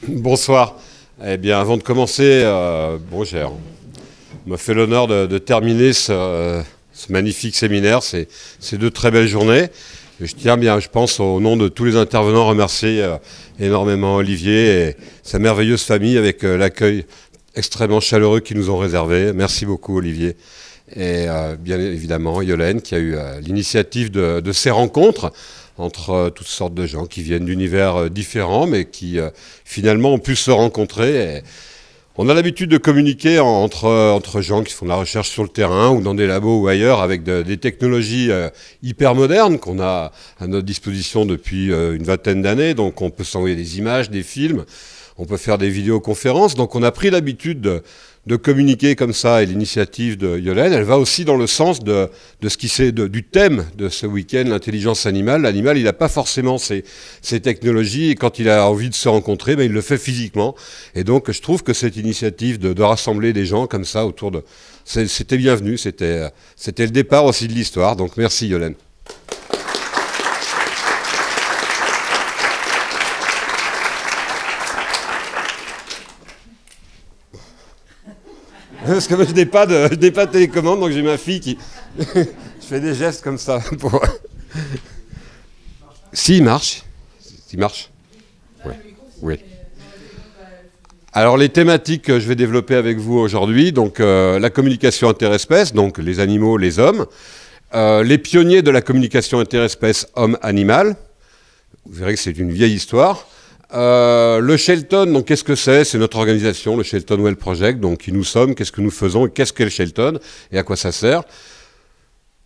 Bonsoir. Eh bien, avant de commencer, j'ai me fait l'honneur de terminer ce magnifique séminaire. C'est deux très belles journées. Et je tiens bien, je pense, au nom de tous les intervenants, remercier énormément Olivier et sa merveilleuse famille avec l'accueil extrêmement chaleureux qu'ils nous ont réservé. Merci beaucoup, Olivier. Et bien évidemment, Yolène, qui a eu l'initiative de ces rencontres entre toutes sortes de gens qui viennent d'univers différents, mais qui finalement ont pu se rencontrer. Et on a l'habitude de communiquer entre gens qui font de la recherche sur le terrain ou dans des labos ou ailleurs avec des technologies hyper modernes qu'on a à notre disposition depuis une vingtaine d'années. Donc on peut s'envoyer des images, des films, on peut faire des vidéoconférences. Donc on a pris l'habitude de communiquer comme ça, et l'initiative de Yolène, elle va aussi dans le sens de ce qui c'est du thème de ce week-end, l'intelligence animale. L'animal, il n'a pas forcément ces technologies, et quand il a envie de se rencontrer, il le fait physiquement. Et donc, je trouve que cette initiative de rassembler des gens comme ça autour de... C'était bienvenu, c'était le départ aussi de l'histoire. Donc, merci Yolène. Parce que moi, je n'ai pas de télécommande, donc j'ai ma fille qui... je fais des gestes comme ça. Si, il marche. Il marche. Oui. Oui. Alors, les thématiques que je vais développer avec vous aujourd'hui, donc la communication interespèce, donc les animaux, les hommes, les pionniers de la communication interespèce homme-animal. Vous verrez que c'est une vieille histoire. Le Shelton, donc qu'est-ce que c'est? C'est notre organisation, le Shelton Well Project, donc qui nous sommes, qu'est-ce que nous faisons, qu'est-ce qu'est le Shelton et à quoi ça sert.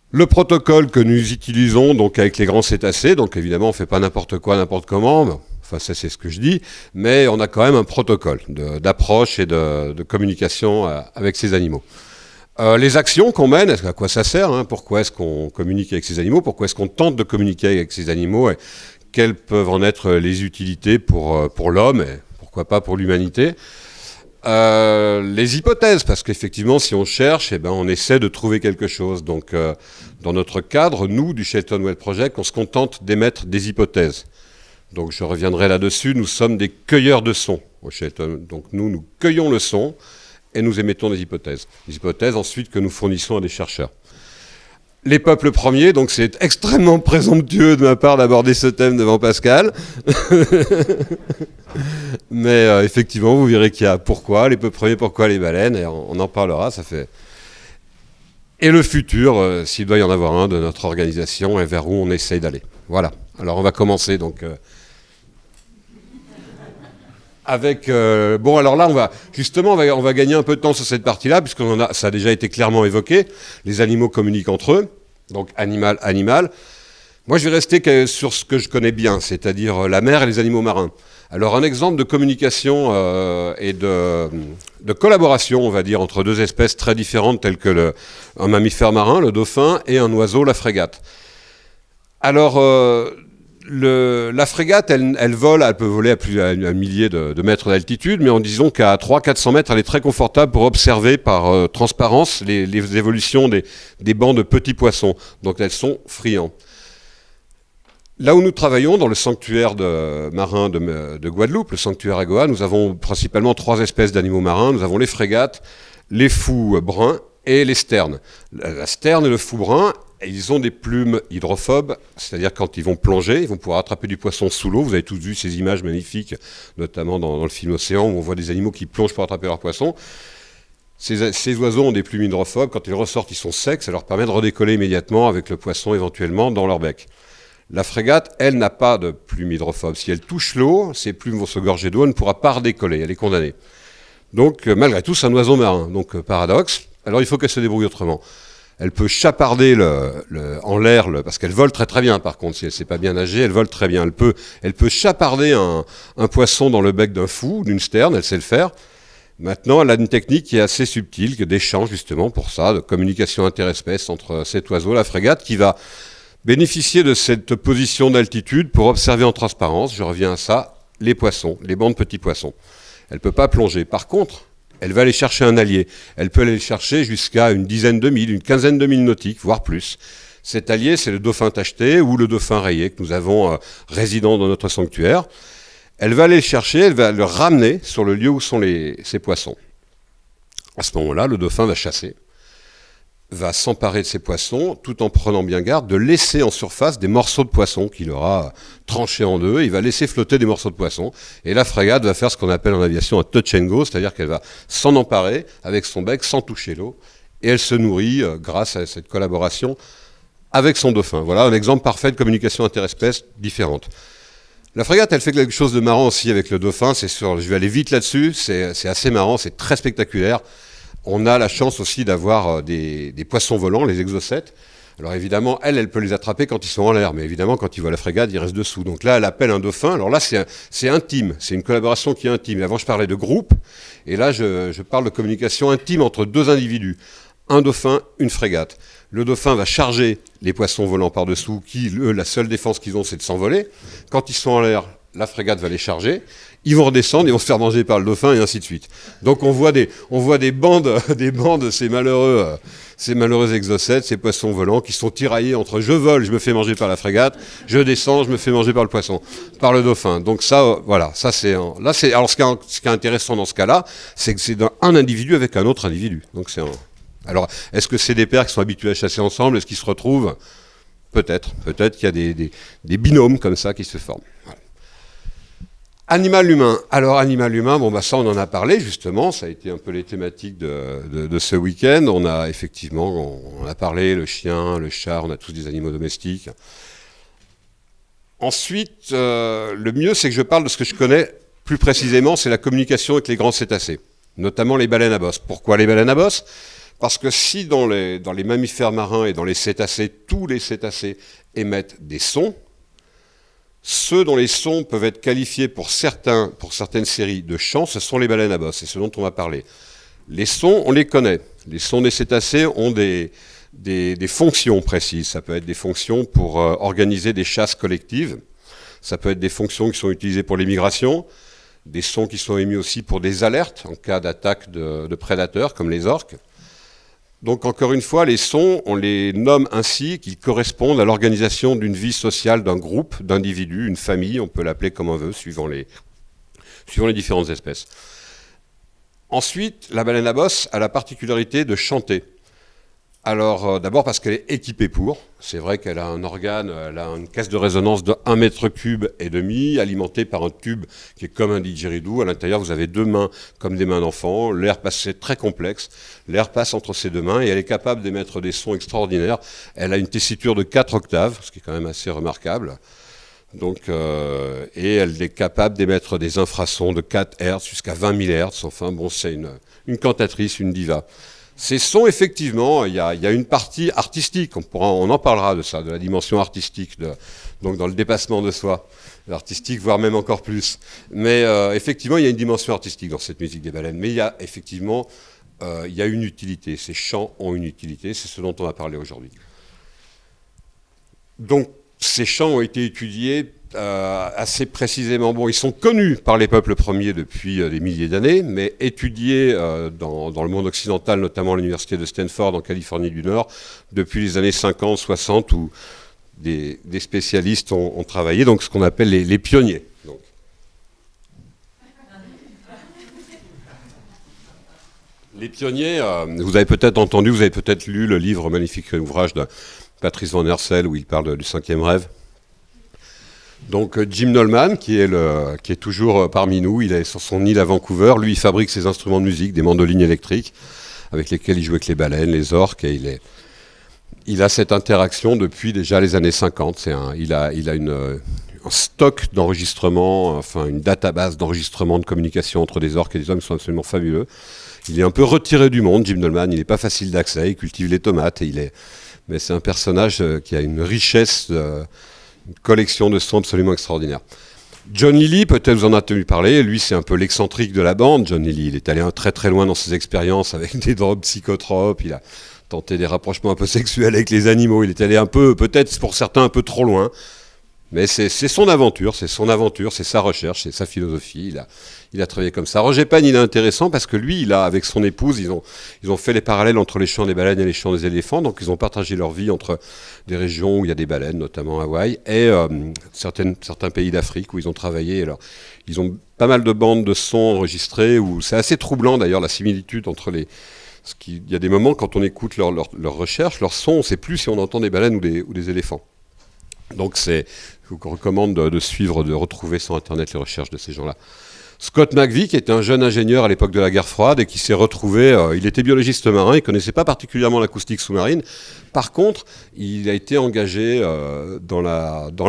Le protocole que nous utilisons donc avec les grands cétacés, donc évidemment on ne fait pas n'importe quoi, n'importe comment, enfin ça c'est ce que je dis, mais on a quand même un protocole d'approche et de communication avec ces animaux. Les actions qu'on mène, à quoi ça sert, hein? Pourquoi est-ce qu'on communique avec ces animaux? Pourquoi est-ce qu'on tente de communiquer avec ces animaux? Quelles peuvent en être les utilités pour l'homme et pourquoi pas pour l'humanité. Les hypothèses, parce qu'effectivement, si on cherche, on essaie de trouver quelque chose. Donc, dans notre cadre, nous, du Shelton Well Project, on se contente d'émettre des hypothèses. Donc, je reviendrai là-dessus. Nous sommes des cueilleurs de sons au Shelton. Donc, nous cueillons le son et nous émettons des hypothèses. Des hypothèses, ensuite, que nous fournissons à des chercheurs. Les peuples premiers, donc c'est extrêmement présomptueux de ma part d'aborder ce thème devant Pascal. Mais effectivement, vous verrez qu'il y a pourquoi les peuples premiers, pourquoi les baleines, et on en parlera, ça fait... Et le futur, s'il doit y en avoir un, de notre organisation et vers où on essaye d'aller. Voilà, alors on va commencer donc... Avec alors là, on va gagner un peu de temps sur cette partie-là, puisque ça a déjà été clairement évoqué. Les animaux communiquent entre eux, donc animal. Moi, je vais rester sur ce que je connais bien, c'est-à-dire la mer et les animaux marins. Alors, un exemple de communication et de collaboration, on va dire, entre deux espèces très différentes, telles que un mammifère marin, le dauphin, et un oiseau, la frégate. Alors... la frégate, elle vole, elle peut voler à plus d'un millier de mètres d'altitude, mais en disant qu'à 300-400 mètres, elle est très confortable pour observer par transparence les évolutions des bancs de petits poissons. Donc elles sont friands. Là où nous travaillons, dans le sanctuaire marin de Guadeloupe, le sanctuaire Agoa, nous avons principalement 3 espèces d'animaux marins. Nous avons les frégates, les fous bruns et les sternes. La sterne et le fou brun, ils ont des plumes hydrophobes, c'est-à-dire quand ils vont plonger, ils vont pouvoir attraper du poisson sous l'eau. Vous avez tous vu ces images magnifiques, notamment dans le film Océan, où on voit des animaux qui plongent pour attraper leur poisson. Ces oiseaux ont des plumes hydrophobes. Quand ils ressortent, ils sont secs. Ça leur permet de redécoller immédiatement avec le poisson éventuellement dans leur bec. La frégate, elle, n'a pas de plumes hydrophobes. Si elle touche l'eau, ses plumes vont se gorger d'eau, elle ne pourra pas redécoller. Elle est condamnée. Donc, malgré tout, c'est un oiseau marin. Donc, paradoxe. Alors, il faut qu'elle se débrouille autrement. Elle peut chaparder en l'air, parce qu'elle vole très très bien par contre, si elle ne sait pas bien nager, elle vole très bien. Elle peut chaparder un poisson dans le bec d'un fou, d'une sterne, elle sait le faire. Maintenant, elle a une technique qui est assez subtile, d'échange justement pour ça, de communication interespèce entre cet oiseau, la frégate, qui va bénéficier de cette position d'altitude pour observer en transparence, je reviens à ça, les poissons, les bancs de petits poissons. Elle ne peut pas plonger. Par contre, elle va aller chercher un allié. Elle peut aller chercher jusqu'à une dizaine de milles, une quinzaine de milles nautiques, voire plus. Cet allié, c'est le dauphin tacheté ou le dauphin rayé que nous avons résident dans notre sanctuaire. Elle va aller le chercher, elle va le ramener sur le lieu où sont ces poissons. À ce moment-là, le dauphin va chasser, va s'emparer de ces poissons, tout en prenant bien garde de laisser en surface des morceaux de poissons qu'il aura tranchés en deux. Il va laisser flotter des morceaux de poissons. Et la frégate va faire ce qu'on appelle en aviation un touch and go, c'est-à-dire qu'elle va s'en emparer avec son bec sans toucher l'eau. Et elle se nourrit grâce à cette collaboration avec son dauphin. Voilà un exemple parfait de communication interespèces différente. La frégate, elle fait quelque chose de marrant aussi avec le dauphin. Je vais aller vite là-dessus, c'est assez marrant, c'est très spectaculaire. On a la chance aussi d'avoir des poissons volants, les exocètes. Alors évidemment, elle peut les attraper quand ils sont en l'air, mais évidemment, quand ils voient la frégate, ils restent dessous. Donc là, elle appelle un dauphin. Alors là, c'est intime, c'est une collaboration qui est intime. Et avant, je parlais de groupe, et là, je parle de communication intime entre deux individus. Un dauphin, une frégate. Le dauphin va charger les poissons volants par-dessous, qui, eux, la seule défense qu'ils ont, c'est de s'envoler. Quand ils sont en l'air, la frégate va les charger. Ils vont redescendre, ils vont se faire manger par le dauphin, et ainsi de suite. Donc on voit des bandes, de ces malheureux exocètes, ces poissons volants, qui sont tiraillés entre je vole, je me fais manger par la frégate, je descends, je me fais manger par le poisson, par le dauphin. Donc ça, voilà, ça c'est... Alors ce qui est intéressant dans ce cas-là, c'est que c'est un individu avec un autre individu. Donc c'est Alors, est-ce que c'est des pairs qui sont habitués à chasser ensemble? Est-ce qu'ils se retrouvent? Peut-être. Peut-être qu'il y a des binômes comme ça qui se forment. Voilà. Animal-humain. Alors, animal-humain, ça, on en a parlé, justement. Ça a été un peu les thématiques de ce week-end. On a parlé, le chien, le chat, on a tous des animaux domestiques. Ensuite, le mieux, c'est que je parle de ce que je connais plus précisément, c'est la communication avec les grands cétacés, notamment les baleines à bosse. Pourquoi les baleines à bosse? Parce que si dans les mammifères marins et dans les cétacés, tous les cétacés émettent des sons, ceux dont les sons peuvent être qualifiés pour certaines séries de chants, ce sont les baleines à bosse, c'est ce dont on va parler. Les sons, on les connaît. Les sons des cétacés ont des fonctions précises. Ça peut être des fonctions pour organiser des chasses collectives. Ça peut être des fonctions qui sont utilisées pour les migrations. Des sons qui sont émis aussi pour des alertes en cas d'attaque de prédateurs, comme les orques. Donc encore une fois, les sons, on les nomme ainsi qu'ils correspondent à l'organisation d'une vie sociale d'un groupe, d'individus, une famille, on peut l'appeler comme on veut, suivant les différentes espèces. Ensuite, la baleine à bosse a la particularité de chanter. Alors d'abord parce qu'elle est équipée pour, c'est vrai qu'elle a un organe, elle a une caisse de résonance de 1,5 mètre et demi, alimentée par un tube qui est comme un didgeridoo. À l'intérieur, vous avez deux mains comme des mains d'enfant, l'air passe, c'est très complexe, l'air passe entre ses deux mains et elle est capable d'émettre des sons extraordinaires. Elle a une tessiture de 4 octaves, ce qui est quand même assez remarquable. Donc, et elle est capable d'émettre des infrasons de 4 Hz jusqu'à 20 000 Hz. Enfin bon, c'est une cantatrice, une diva. Ces sons, effectivement, il y a une partie artistique, on en parlera de ça, de la dimension artistique, donc dans le dépassement de soi, l'artistique, voire même encore plus. Mais effectivement, il y a une dimension artistique dans cette musique des baleines. Mais il y a effectivement il y a une utilité, ces chants ont une utilité, c'est ce dont on va parler aujourd'hui. Donc, ces chants ont été étudiés assez précisément. Bon, ils sont connus par les peuples premiers depuis des milliers d'années, mais étudiés dans le monde occidental, notamment à l'université de Stanford en Californie du Nord, depuis les années 50, 60, où des spécialistes ont travaillé, donc ce qu'on appelle les pionniers. Donc. Les pionniers, vous avez peut-être entendu, vous avez peut-être lu le livre, magnifique ouvrage de Patrice Van Hersel, où il parle du 5e rêve. Donc Jim Nolman, qui est toujours parmi nous, il est sur son île à Vancouver. Lui, il fabrique ses instruments de musique, des mandolines électriques, avec lesquelles il joue avec les baleines, les orques, et il a cette interaction depuis déjà les années 50. Il a un stock d'enregistrement, enfin une database d'enregistrement de communication entre des orques et des hommes qui sont absolument fabuleux. Il est un peu retiré du monde, Jim Nolman, il n'est pas facile d'accès, il cultive les tomates, mais c'est un personnage qui a une richesse, une collection de sons absolument extraordinaire. John Lilly, peut-être vous en avez entendu parler, lui c'est un peu l'excentrique de la bande. John Lilly, il est allé très très loin dans ses expériences avec des drogues psychotropes, il a tenté des rapprochements un peu sexuels avec les animaux, il est allé un peu, peut-être pour certains un peu trop loin. Mais c'est son aventure, c'est sa recherche, c'est sa philosophie. Il a travaillé comme ça. Roger Payne, il est intéressant parce que lui, avec son épouse, ils ont fait les parallèles entre les chants des baleines et les chants des éléphants. Donc ils ont partagé leur vie entre des régions où il y a des baleines, notamment Hawaï, et certains pays d'Afrique où ils ont travaillé. Alors, ils ont pas mal de bandes de sons enregistrées où c'est assez troublant d'ailleurs la similitude entre les... Il y a des moments quand on écoute leurs recherches, leurs sons, on ne sait plus si on entend des baleines ou des éléphants. Donc je vous recommande de suivre, de retrouver sur Internet les recherches de ces gens-là. Scott McVie, qui était un jeune ingénieur à l'époque de la guerre froide et qui s'est retrouvé, il était biologiste marin, il ne connaissait pas particulièrement l'acoustique sous-marine. Par contre, il a été engagé dans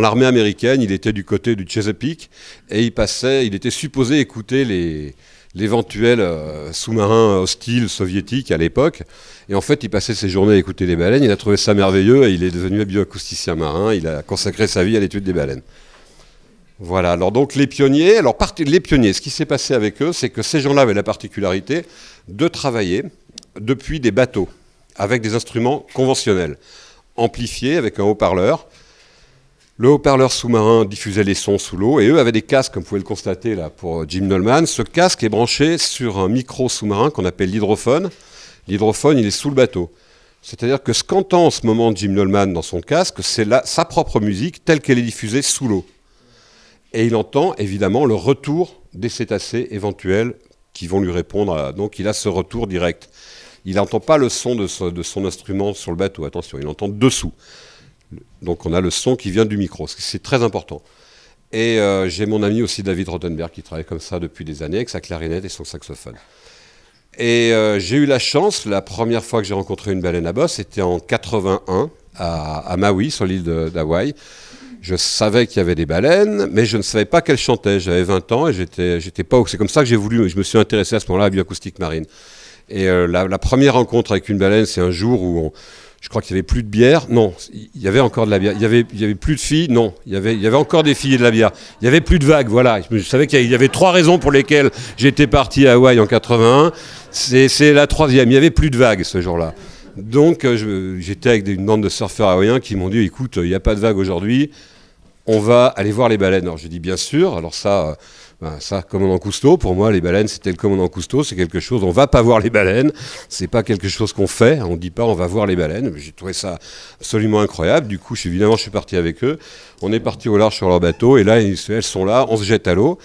l'armée américaine, il était du côté du Chesapeake et il était supposé écouter l'éventuel sous-marin hostile soviétique à l'époque. Et en fait, il passait ses journées à écouter les baleines, il a trouvé ça merveilleux et il est devenu bioacousticien marin, il a consacré sa vie à l'étude des baleines. Voilà, alors donc les pionniers, ce qui s'est passé avec eux, c'est que ces gens-là avaient la particularité de travailler depuis des bateaux, avec des instruments conventionnels, amplifiés avec un haut-parleur. Le haut-parleur sous-marin diffusait les sons sous l'eau, et eux avaient des casques, comme vous pouvez le constater là pour Jim Nolman. Ce casque est branché sur un micro sous-marin qu'on appelle l'hydrophone. L'hydrophone, il est sous le bateau. C'est-à-dire que ce qu'entend en ce moment Jim Nolman dans son casque, c'est sa propre musique telle qu'elle est diffusée sous l'eau. Et il entend évidemment le retour des cétacés éventuels qui vont lui répondre. Donc il a ce retour direct. Il n'entend pas le son de son instrument sur le bateau, attention, il entend dessous. Donc on a le son qui vient du micro, c'est très important. Et j'ai mon ami aussi David Rothenberg qui travaille comme ça depuis des années avec sa clarinette et son saxophone. Et j'ai eu la chance, la première fois que j'ai rencontré une baleine à bosse, c'était en 81 à Maui, sur l'île d'Hawaï. Je savais qu'il y avait des baleines, mais je ne savais pas qu'elles chantaient. J'avais 20 ans et j'étais pas... C'est comme ça que je me suis intéressé à ce moment-là à la bioacoustique marine. Et la première rencontre avec une baleine, c'est un jour où je crois qu'il n'y avait plus de bière. Non, il y avait encore de la bière. Il y avait plus de filles. Non, il y avait encore des filles et de la bière. Il n'y avait plus de vagues, voilà. Je savais qu'il y avait 3 raisons pour lesquelles j'étais parti à Hawaï en 81. C'est la 3e. Il n'y avait plus de vagues ce jour-là. Donc j'étais avec une bande de surfeurs hawaïens qui m'ont dit, écoute, il n'y a pas de vagues aujourd'hui, on va aller voir les baleines. Alors j'ai dit, bien sûr. Alors ça, commandant Cousteau, pour moi, les baleines, c'était le commandant Cousteau, c'est quelque chose, on va pas voir les baleines, c'est pas quelque chose qu'on fait, on dit pas on va voir les baleines. J'ai trouvé ça absolument incroyable. Du coup, évidemment, je suis parti avec eux. On est parti au large sur leur bateau, et là, elles sont là, on se jette à l'eau.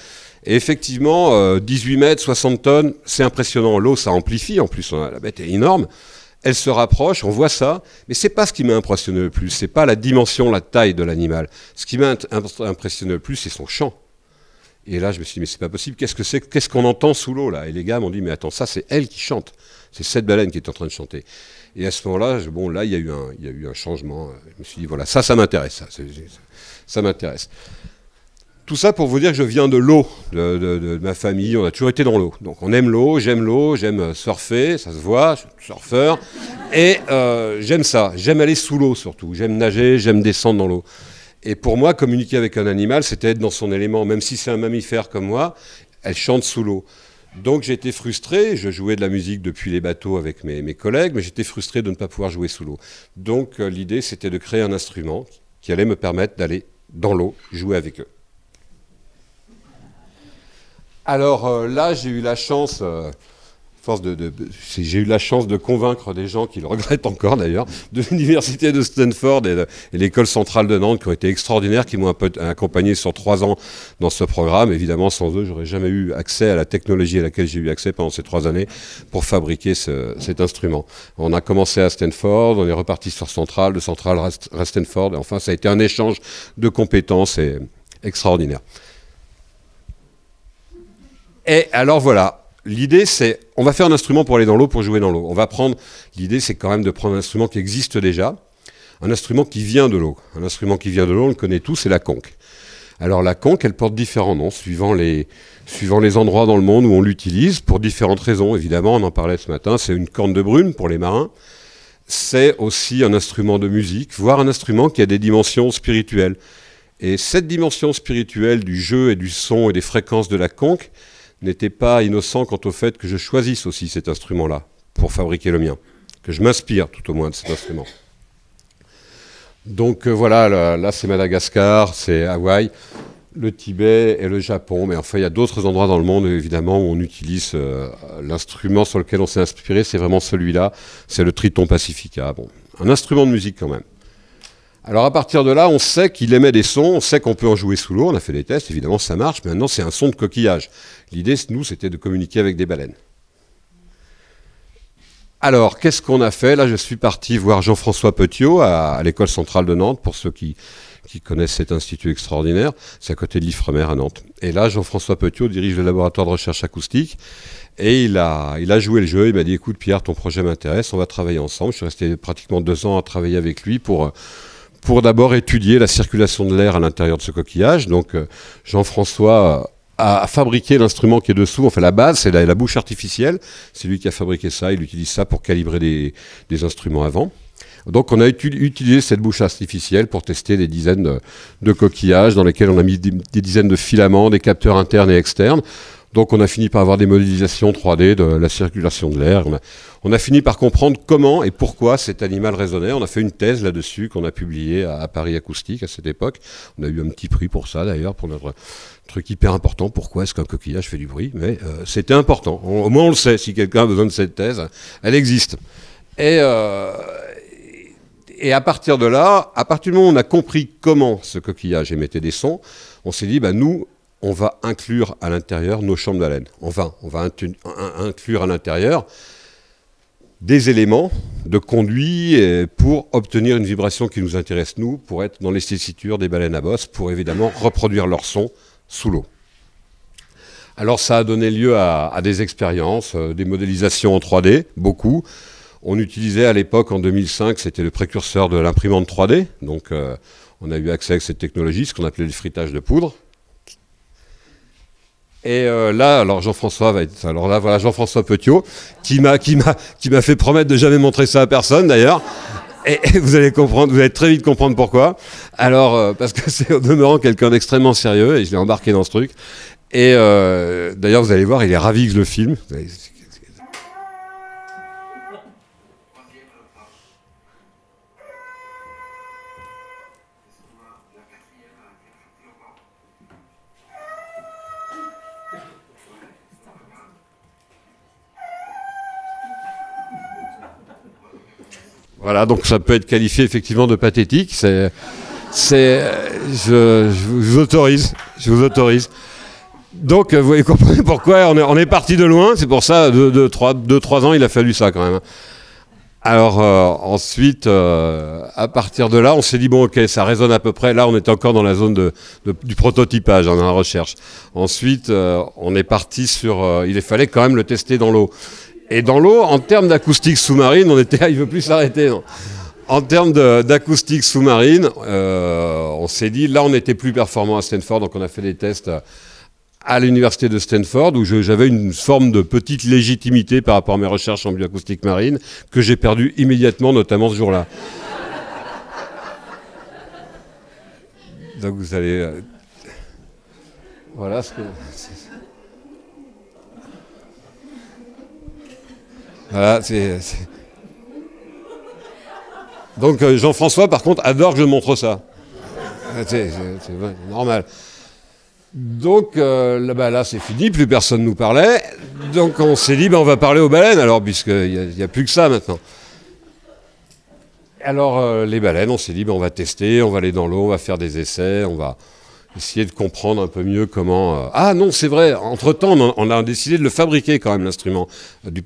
Et effectivement, 18 mètres, 60 tonnes, c'est impressionnant. L'eau, ça amplifie, en plus, la bête est énorme. Elle se rapproche, on voit ça, mais c'est pas ce qui m'a impressionné le plus, c'est pas la dimension, la taille de l'animal. Ce qui m'a impressionné le plus, c'est son chant. Et là, je me suis dit, mais c'est pas possible, qu'est-ce qu'on entend sous l'eau, là? Et les gars m'ont dit, mais attends, ça, c'est elle qui chante. C'est cette baleine qui est en train de chanter. Et à ce moment-là, il y a eu un changement. Je me suis dit, voilà, ça m'intéresse, ça m'intéresse. Tout ça pour vous dire que je viens de l'eau, de ma famille, on a toujours été dans l'eau. Donc on aime l'eau, j'aime surfer, ça se voit, je suis surfeur. Et j'aime ça, j'aime aller sous l'eau surtout, j'aime nager, j'aime descendre dans l'eau. Et pour moi, communiquer avec un animal, c'était être dans son élément. Même si c'est un mammifère comme moi, elle chante sous l'eau. Donc j'ai été frustré, je jouais de la musique depuis les bateaux avec mes collègues, mais j'étais frustré de ne pas pouvoir jouer sous l'eau. Donc l'idée, c'était de créer un instrument qui allait me permettre d'aller dans l'eau, jouer avec eux. Alors là, j'ai eu la chance, j'ai eu la chance de convaincre des gens qui le regrettent encore d'ailleurs, de l'université de Stanford et l'école centrale de Nantes qui ont été extraordinaires, qui m'ont accompagné sur 3 ans dans ce programme. Évidemment, sans eux, j'aurais jamais eu accès à la technologie à laquelle j'ai eu accès pendant ces 3 années pour fabriquer cet instrument. On a commencé à Stanford, on est reparti sur Centrale, de Centrale à Stanford, et enfin, ça a été un échange de compétences extraordinaire. Et alors voilà, l'idée c'est, on va faire un instrument pour aller dans l'eau, pour jouer dans l'eau. L'idée c'est quand même de prendre un instrument qui existe déjà, un instrument qui vient de l'eau. Un instrument qui vient de l'eau, on le connaît tous, c'est la conque. Alors la conque, elle porte différents noms, suivant les endroits dans le monde où on l'utilise, pour différentes raisons. Évidemment, on en parlait ce matin, c'est une corne de brune pour les marins. C'est aussi un instrument de musique, voire un instrument qui a des dimensions spirituelles. Et cette dimension spirituelle du jeu et du son et des fréquences de la conque n'était pas innocent quant au fait que je choisisse aussi cet instrument-là pour fabriquer le mien, que je m'inspire tout au moins de cet instrument. Donc voilà, là c'est Madagascar, c'est Hawaï, le Tibet et le Japon. Mais enfin, il y a d'autres endroits dans le monde, évidemment, où on utilise l'instrument sur lequel on s'est inspiré. C'est vraiment celui-là, c'est le Triton Pacifica. Bon, un instrument de musique quand même. Alors à partir de là, on sait qu'il émet des sons, on sait qu'on peut en jouer sous l'eau, on a fait des tests, évidemment ça marche. Maintenant, c'est un son de coquillage. L'idée, nous, c'était de communiquer avec des baleines. Alors, qu'est-ce qu'on a fait? Là, je suis parti voir Jean-François Petiot à l'École centrale de Nantes, pour ceux qui connaissent cet institut extraordinaire. C'est à côté de l'Ifremer à Nantes. Et là, Jean-François Petiot dirige le laboratoire de recherche acoustique. Et il a joué le jeu. Il m'a dit, écoute Pierre, ton projet m'intéresse, on va travailler ensemble. Je suis resté pratiquement 2 ans à travailler avec lui pour d'abord étudier la circulation de l'air à l'intérieur de ce coquillage. Donc, Jean-François a fabriqué l'instrument qui est dessous. Enfin, la base, c'est la bouche artificielle. C'est lui qui a fabriqué ça. Il utilise ça pour calibrer des instruments avant. Donc, on a utilisé cette bouche artificielle pour tester des dizaines de coquillages dans lesquels on a mis des dizaines de filaments, des capteurs internes et externes. Donc, on a fini par avoir des modélisations 3D de la circulation de l'air. On a fini par comprendre comment et pourquoi cet animal résonnait. On a fait une thèse là-dessus qu'on a publiée à Paris Acoustique à cette époque. On a eu un petit prix pour ça, d'ailleurs, pour notre truc hyper important. Pourquoi est-ce qu'un coquillage fait du bruit? Mais c'était important. Au moins, on le sait. Si quelqu'un a besoin de cette thèse, elle existe. Et à partir de là, à partir du moment où on a compris comment ce coquillage émettait des sons, on s'est dit, nous, on va inclure à l'intérieur nos chambres d'haleine. Enfin, on va inclure à l'intérieur des éléments de conduit pour obtenir une vibration qui nous intéresse, nous, pour être dans les tessitures des baleines à bosse, pour évidemment reproduire leur son sous l'eau. Alors ça a donné lieu à des expériences, des modélisations en 3D, beaucoup. On utilisait à l'époque, en 2005, c'était le précurseur de l'imprimante 3D. Donc on a eu accès à cette technologie, ce qu'on appelait le frittage de poudre. Et là, alors Jean-François va être... Alors là, voilà Jean-François Petiot, qui m'a fait promettre de jamais montrer ça à personne, d'ailleurs. Et vous allez comprendre, vous allez très vite comprendre pourquoi. Alors, parce que c'est au demeurant quelqu'un d'extrêmement sérieux, et je l'ai embarqué dans ce truc. Et d'ailleurs, vous allez voir, il est ravi que je le filme. Voilà, donc ça peut être qualifié effectivement de pathétique. Je vous autorise. Donc vous comprenez pourquoi on est parti de loin. C'est pour ça, 2-3 ans, il a fallu ça quand même. Alors ensuite, à partir de là, on s'est dit, bon ok, ça résonne à peu près. Là, on était encore dans la zone du prototypage, dans la recherche. Ensuite, on est parti sur... il fallait quand même le tester dans l'eau. Et dans l'eau, en termes d'acoustique sous-marine, il veut plus s'arrêter. Non. En termes d'acoustique sous-marine, on s'est dit, là, on était plus performant à Stanford, donc on a fait des tests à l'université de Stanford, où j'avais une forme de petite légitimité par rapport à mes recherches en bioacoustique marine, que j'ai perdue immédiatement, notamment ce jour-là. Donc vous allez... voilà ce que... Voilà, Donc Jean-François, par contre, adore que je montre ça. C'est normal. Donc là, c'est fini, plus personne nous parlait. Donc on s'est dit, on va parler aux baleines, alors, puisqu'il n'y a plus que ça maintenant. Alors les baleines, on s'est dit, on va tester, on va aller dans l'eau, on va faire des essais, on va essayer de comprendre un peu mieux comment... Ah non, c'est vrai, entre-temps, on a décidé de le fabriquer quand même, l'instrument, du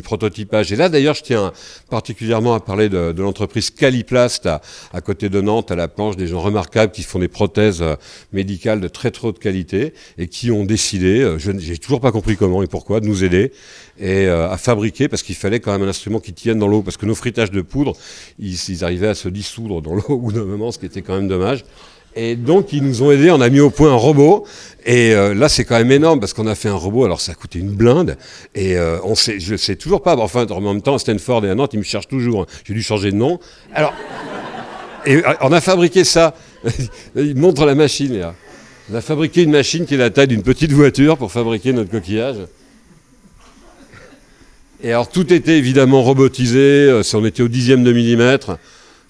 prototypage. Et là, d'ailleurs, je tiens particulièrement à parler de l'entreprise Caliplast, à côté de Nantes, à la Planche, des gens remarquables qui font des prothèses médicales de très très haute qualité et qui ont décidé, j'ai toujours pas compris comment et pourquoi, de nous aider et à fabriquer, parce qu'il fallait quand même un instrument qui tienne dans l'eau, parce que nos fritages de poudre, ils arrivaient à se dissoudre dans l'eau au bout d'un moment, ce qui était quand même dommage. Et donc, ils nous ont aidés, on a mis au point un robot. Et là, c'est quand même énorme, parce qu'on a fait un robot, alors ça a coûté une blinde. Et je ne sais toujours pas, enfin, en même temps, à Stanford et à Nantes, ils me cherchent toujours. Hein. J'ai dû changer de nom. Alors, et on a fabriqué ça. Il montre la machine, là. On a fabriqué une machine qui est la taille d'une petite voiture pour fabriquer notre coquillage. Et alors, tout était évidemment robotisé. On était au 10e de millimètre.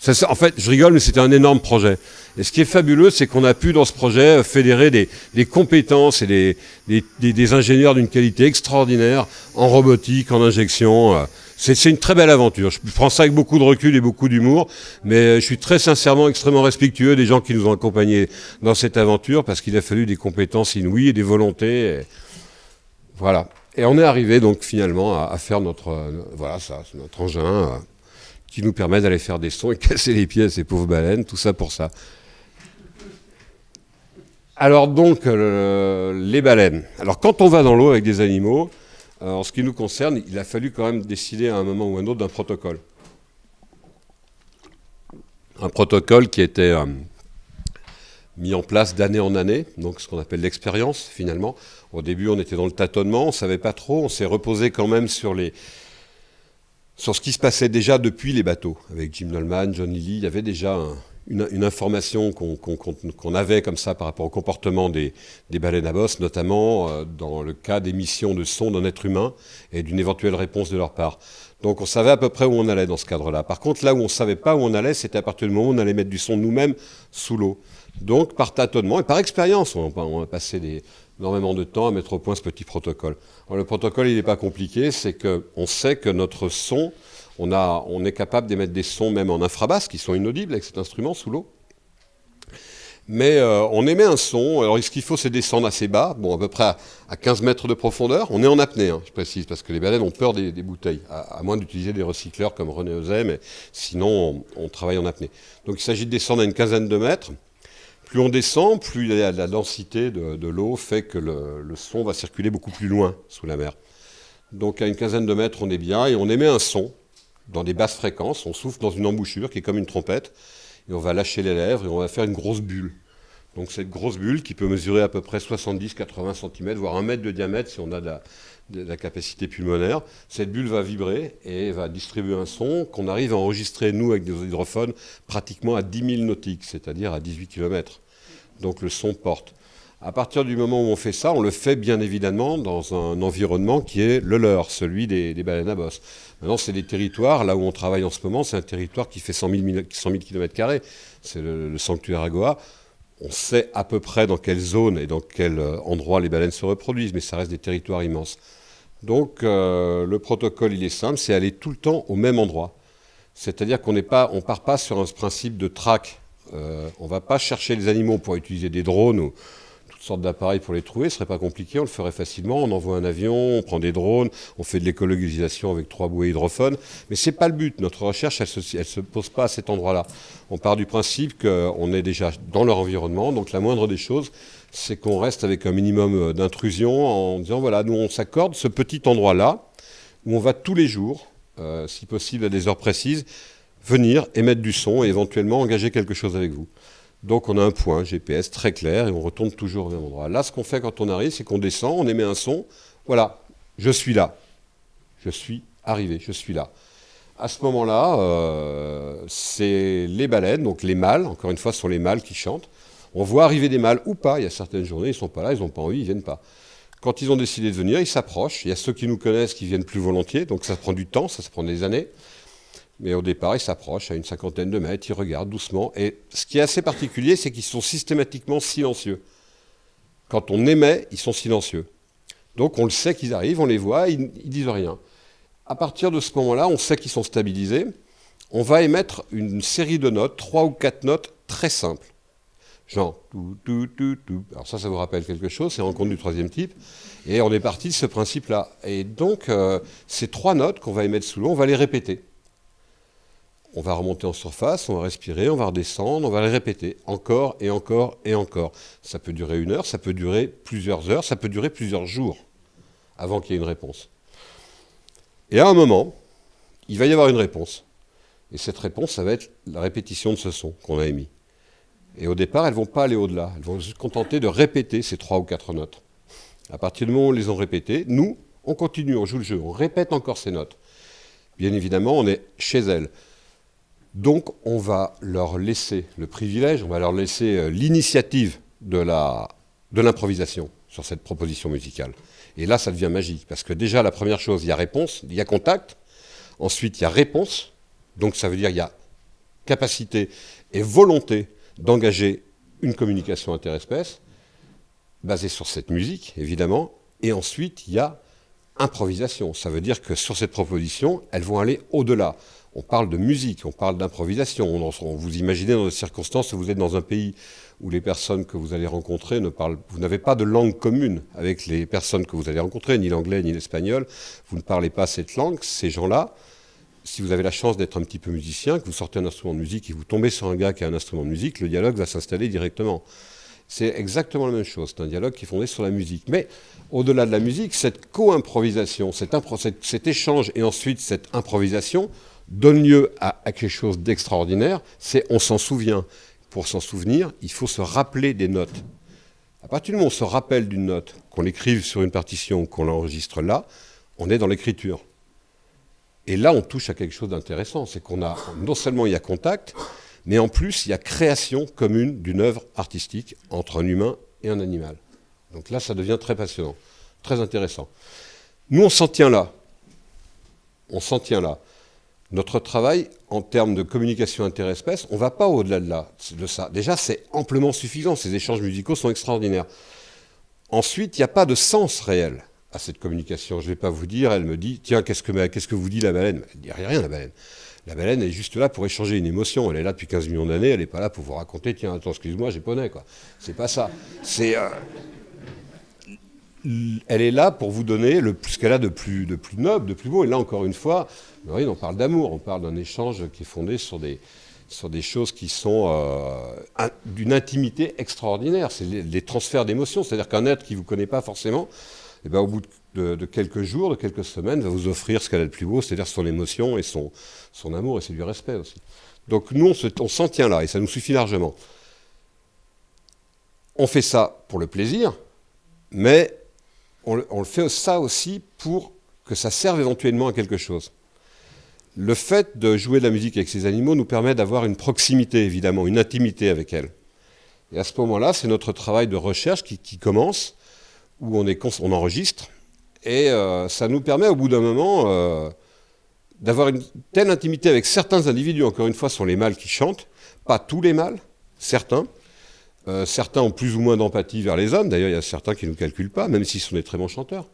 En fait, je rigole, mais c'était un énorme projet. Et ce qui est fabuleux, c'est qu'on a pu, dans ce projet, fédérer des compétences et des ingénieurs d'une qualité extraordinaire en robotique, en injection. C'est une très belle aventure. Je prends ça avec beaucoup de recul et beaucoup d'humour, mais je suis très sincèrement extrêmement respectueux des gens qui nous ont accompagnés dans cette aventure, parce qu'il a fallu des compétences inouïes et des volontés. Voilà. Et on est arrivé donc finalement à faire notre engin qui nous permet d'aller faire des sons et casser les pieds à ces pauvres baleines, tout ça pour ça. Alors donc, les baleines. Alors quand on va dans l'eau avec des animaux, en ce qui nous concerne, il a fallu quand même décider à un moment ou à un autre d'un protocole. Un protocole qui était mis en place d'année en année, donc ce qu'on appelle l'expérience finalement. Au début, on était dans le tâtonnement, on ne savait pas trop, on s'est reposé quand même sur ce qui se passait déjà depuis les bateaux. Avec Jim Nolman, John Lilly, il y avait déjà une information qu'on avait comme ça par rapport au comportement des baleines à bosse, notamment dans le cas d'émission de sons d'un être humain et d'une éventuelle réponse de leur part. Donc on savait à peu près où on allait dans ce cadre-là. Par contre, là où on ne savait pas où on allait, c'était à partir du moment où on allait mettre du son nous-mêmes sous l'eau. Donc par tâtonnement et par expérience, on a passé énormément de temps à mettre au point ce petit protocole. Alors, le protocole, il n'est pas compliqué, c'est qu'on sait que notre son, on est capable d'émettre des sons même en infrabasse, qui sont inaudibles avec cet instrument sous l'eau. Mais on émet un son, alors ce qu'il faut, c'est descendre assez bas, bon, à peu près à 15 mètres de profondeur. On est en apnée, hein, je précise, parce que les baleines ont peur des bouteilles, à moins d'utiliser des recycleurs comme René Ozet, mais sinon, on travaille en apnée. Donc il s'agit de descendre à une quinzaine de mètres. Plus on descend, plus la densité de l'eau fait que le son va circuler beaucoup plus loin sous la mer. Donc à une quinzaine de mètres, on est bien, et on émet un son dans des basses fréquences. On souffle dans une embouchure qui est comme une trompette, et on va lâcher les lèvres, et on va faire une grosse bulle. Donc cette grosse bulle qui peut mesurer à peu près 70-80 cm, voire 1 mètre de diamètre si on a de la capacité pulmonaire, cette bulle va vibrer et va distribuer un son qu'on arrive à enregistrer, nous, avec des hydrophones, pratiquement à 10 000 nautiques, c'est-à-dire à 18 km. Donc le son porte. À partir du moment où on fait ça, on le fait bien évidemment dans un environnement qui est le leur, celui des baleines à bosse. Maintenant, c'est des territoires, là où on travaille en ce moment, c'est un territoire qui fait 100 000 km², c'est le sanctuaire Agoa. On sait à peu près dans quelle zone et dans quel endroit les baleines se reproduisent, mais ça reste des territoires immenses. Donc le protocole, il est simple, c'est aller tout le temps au même endroit. C'est-à-dire qu'on ne part pas sur un principe de traque. On ne va pas chercher les animaux pour utiliser des drones ou toutes sortes d'appareils pour les trouver, ce ne serait pas compliqué, on le ferait facilement, on envoie un avion, on prend des drones, on fait de l'écologisation avec 3 bouées hydrophones, mais ce n'est pas le but, notre recherche, elle ne se pose pas à cet endroit-là. On part du principe qu'on est déjà dans leur environnement, donc la moindre des choses, c'est qu'on reste avec un minimum d'intrusion en disant, voilà, nous on s'accorde ce petit endroit-là, où on va tous les jours, si possible à des heures précises, venir émettre du son et éventuellement engager quelque chose avec vous. Donc on a un point GPS très clair et on retourne toujours au même endroit. Là, ce qu'on fait quand on arrive, c'est qu'on descend, on émet un son. Voilà, je suis là. Je suis arrivé, je suis là. À ce moment-là, c'est les baleines, donc les mâles, encore une fois, ce sont les mâles qui chantent. On voit arriver des mâles ou pas. Il y a certaines journées, ils ne sont pas là, ils n'ont pas envie, ils ne viennent pas. Quand ils ont décidé de venir, ils s'approchent. Il y a ceux qui nous connaissent qui viennent plus volontiers, donc ça prend du temps, ça prend des années. Mais au départ, ils s'approchent à une cinquantaine de mètres, ils regardent doucement. Et ce qui est assez particulier, c'est qu'ils sont systématiquement silencieux. Quand on émet, ils sont silencieux. Donc on le sait qu'ils arrivent, on les voit, ils ne disent rien. À partir de ce moment-là, on sait qu'ils sont stabilisés. On va émettre une série de notes, 3 ou 4 notes très simples. Genre, tout, tout, tout, tout. Alors ça vous rappelle quelque chose, c'est Rencontre du troisième type. Et on est parti de ce principe-là. Et donc, ces 3 notes qu'on va émettre sous l'eau, on va les répéter. On va remonter en surface, on va respirer, on va redescendre, on va les répéter encore et encore et encore. Ça peut durer 1 heure, ça peut durer plusieurs heures, ça peut durer plusieurs jours avant qu'il y ait une réponse. Et à un moment, il va y avoir une réponse. Et cette réponse, ça va être la répétition de ce son qu'on a émis. Et au départ, elles ne vont pas aller au-delà. Elles vont se contenter de répéter ces 3 ou 4 notes. À partir du moment où elles les ont répétées, nous, on continue, on joue le jeu, on répète encore ces notes. Bien évidemment, on est chez elles. Donc, on va leur laisser le privilège, on va leur laisser l'initiative de l'improvisation sur cette proposition musicale. Et là, ça devient magique, parce que déjà, la première chose, il y a réponse, il y a contact. Ensuite, il y a réponse. Donc, ça veut dire qu'il y a capacité et volonté d'engager une communication interespèce, basée sur cette musique, évidemment, et ensuite, il y a improvisation. Ça veut dire que sur cette proposition, elles vont aller au-delà. On parle de musique, on parle d'improvisation. Vous imaginez dans des circonstances où vous êtes dans un pays où les personnes que vous allez rencontrer vous n'avez pas de langue commune avec les personnes que vous allez rencontrer, ni l'anglais ni l'espagnol. Vous ne parlez pas cette langue. Ces gens-là, si vous avez la chance d'être un petit peu musicien, que vous sortez un instrument de musique et vous tombez sur un gars qui a un instrument de musique, le dialogue va s'installer directement. C'est exactement la même chose. C'est un dialogue qui est fondé sur la musique. Mais au-delà de la musique, cette co-improvisation, cet échange et ensuite cette improvisation donne lieu à quelque chose d'extraordinaire. C'est on s'en souvient. Pour s'en souvenir, il faut se rappeler des notes. À partir du moment où on se rappelle d'une note, qu'on l'écrive sur une partition, qu'on l'enregistre là, on est dans l'écriture. Et là, on touche à quelque chose d'intéressant. C'est qu'on a, non seulement il y a contact, mais en plus, il y a création commune d'une œuvre artistique entre un humain et un animal. Donc là, ça devient très passionnant, très intéressant. Nous, on s'en tient là. On s'en tient là. Notre travail, en termes de communication interespèce, on ne va pas au-delà de ça. Déjà, c'est amplement suffisant. Ces échanges musicaux sont extraordinaires. Ensuite, il n'y a pas de sens réel à cette communication. Je ne vais pas vous dire, elle me dit, tiens, qu'est-ce que vous dit la baleine? Elle ne dit rien, la baleine. La baleine est juste là pour échanger une émotion. Elle est là depuis 15 millions d'années, elle n'est pas là pour vous raconter, tiens, attends, excuse-moi, japonais, quoi. C'est pas ça. Elle est là pour vous donner ce qu'elle a de plus noble, de plus beau. Et là, encore une fois, Maureen, on parle d'amour, on parle d'un échange qui est fondé sur des choses qui sont d'une intimité extraordinaire. C'est les transferts d'émotions. C'est-à-dire qu'un être qui ne vous connaît pas forcément, eh ben, au bout de quelques jours, de quelques semaines, va vous offrir ce qu'elle a de plus beau, c'est-à-dire son émotion et son amour, et c'est du respect aussi. Donc nous, on s'en tient là, et ça nous suffit largement. On fait ça pour le plaisir, mais on le fait ça aussi pour que ça serve éventuellement à quelque chose. Le fait de jouer de la musique avec ces animaux nous permet d'avoir une proximité, évidemment, une intimité avec elles. Et à ce moment-là, c'est notre travail de recherche qui commence, où on enregistre, et ça nous permet au bout d'un moment d'avoir une telle intimité avec certains individus. Encore une fois, ce sont les mâles qui chantent, pas tous les mâles, certains. Certains ont plus ou moins d'empathie vers les hommes. D'ailleurs, il y a certains qui ne nous calculent pas, même s'ils sont des très bons chanteurs.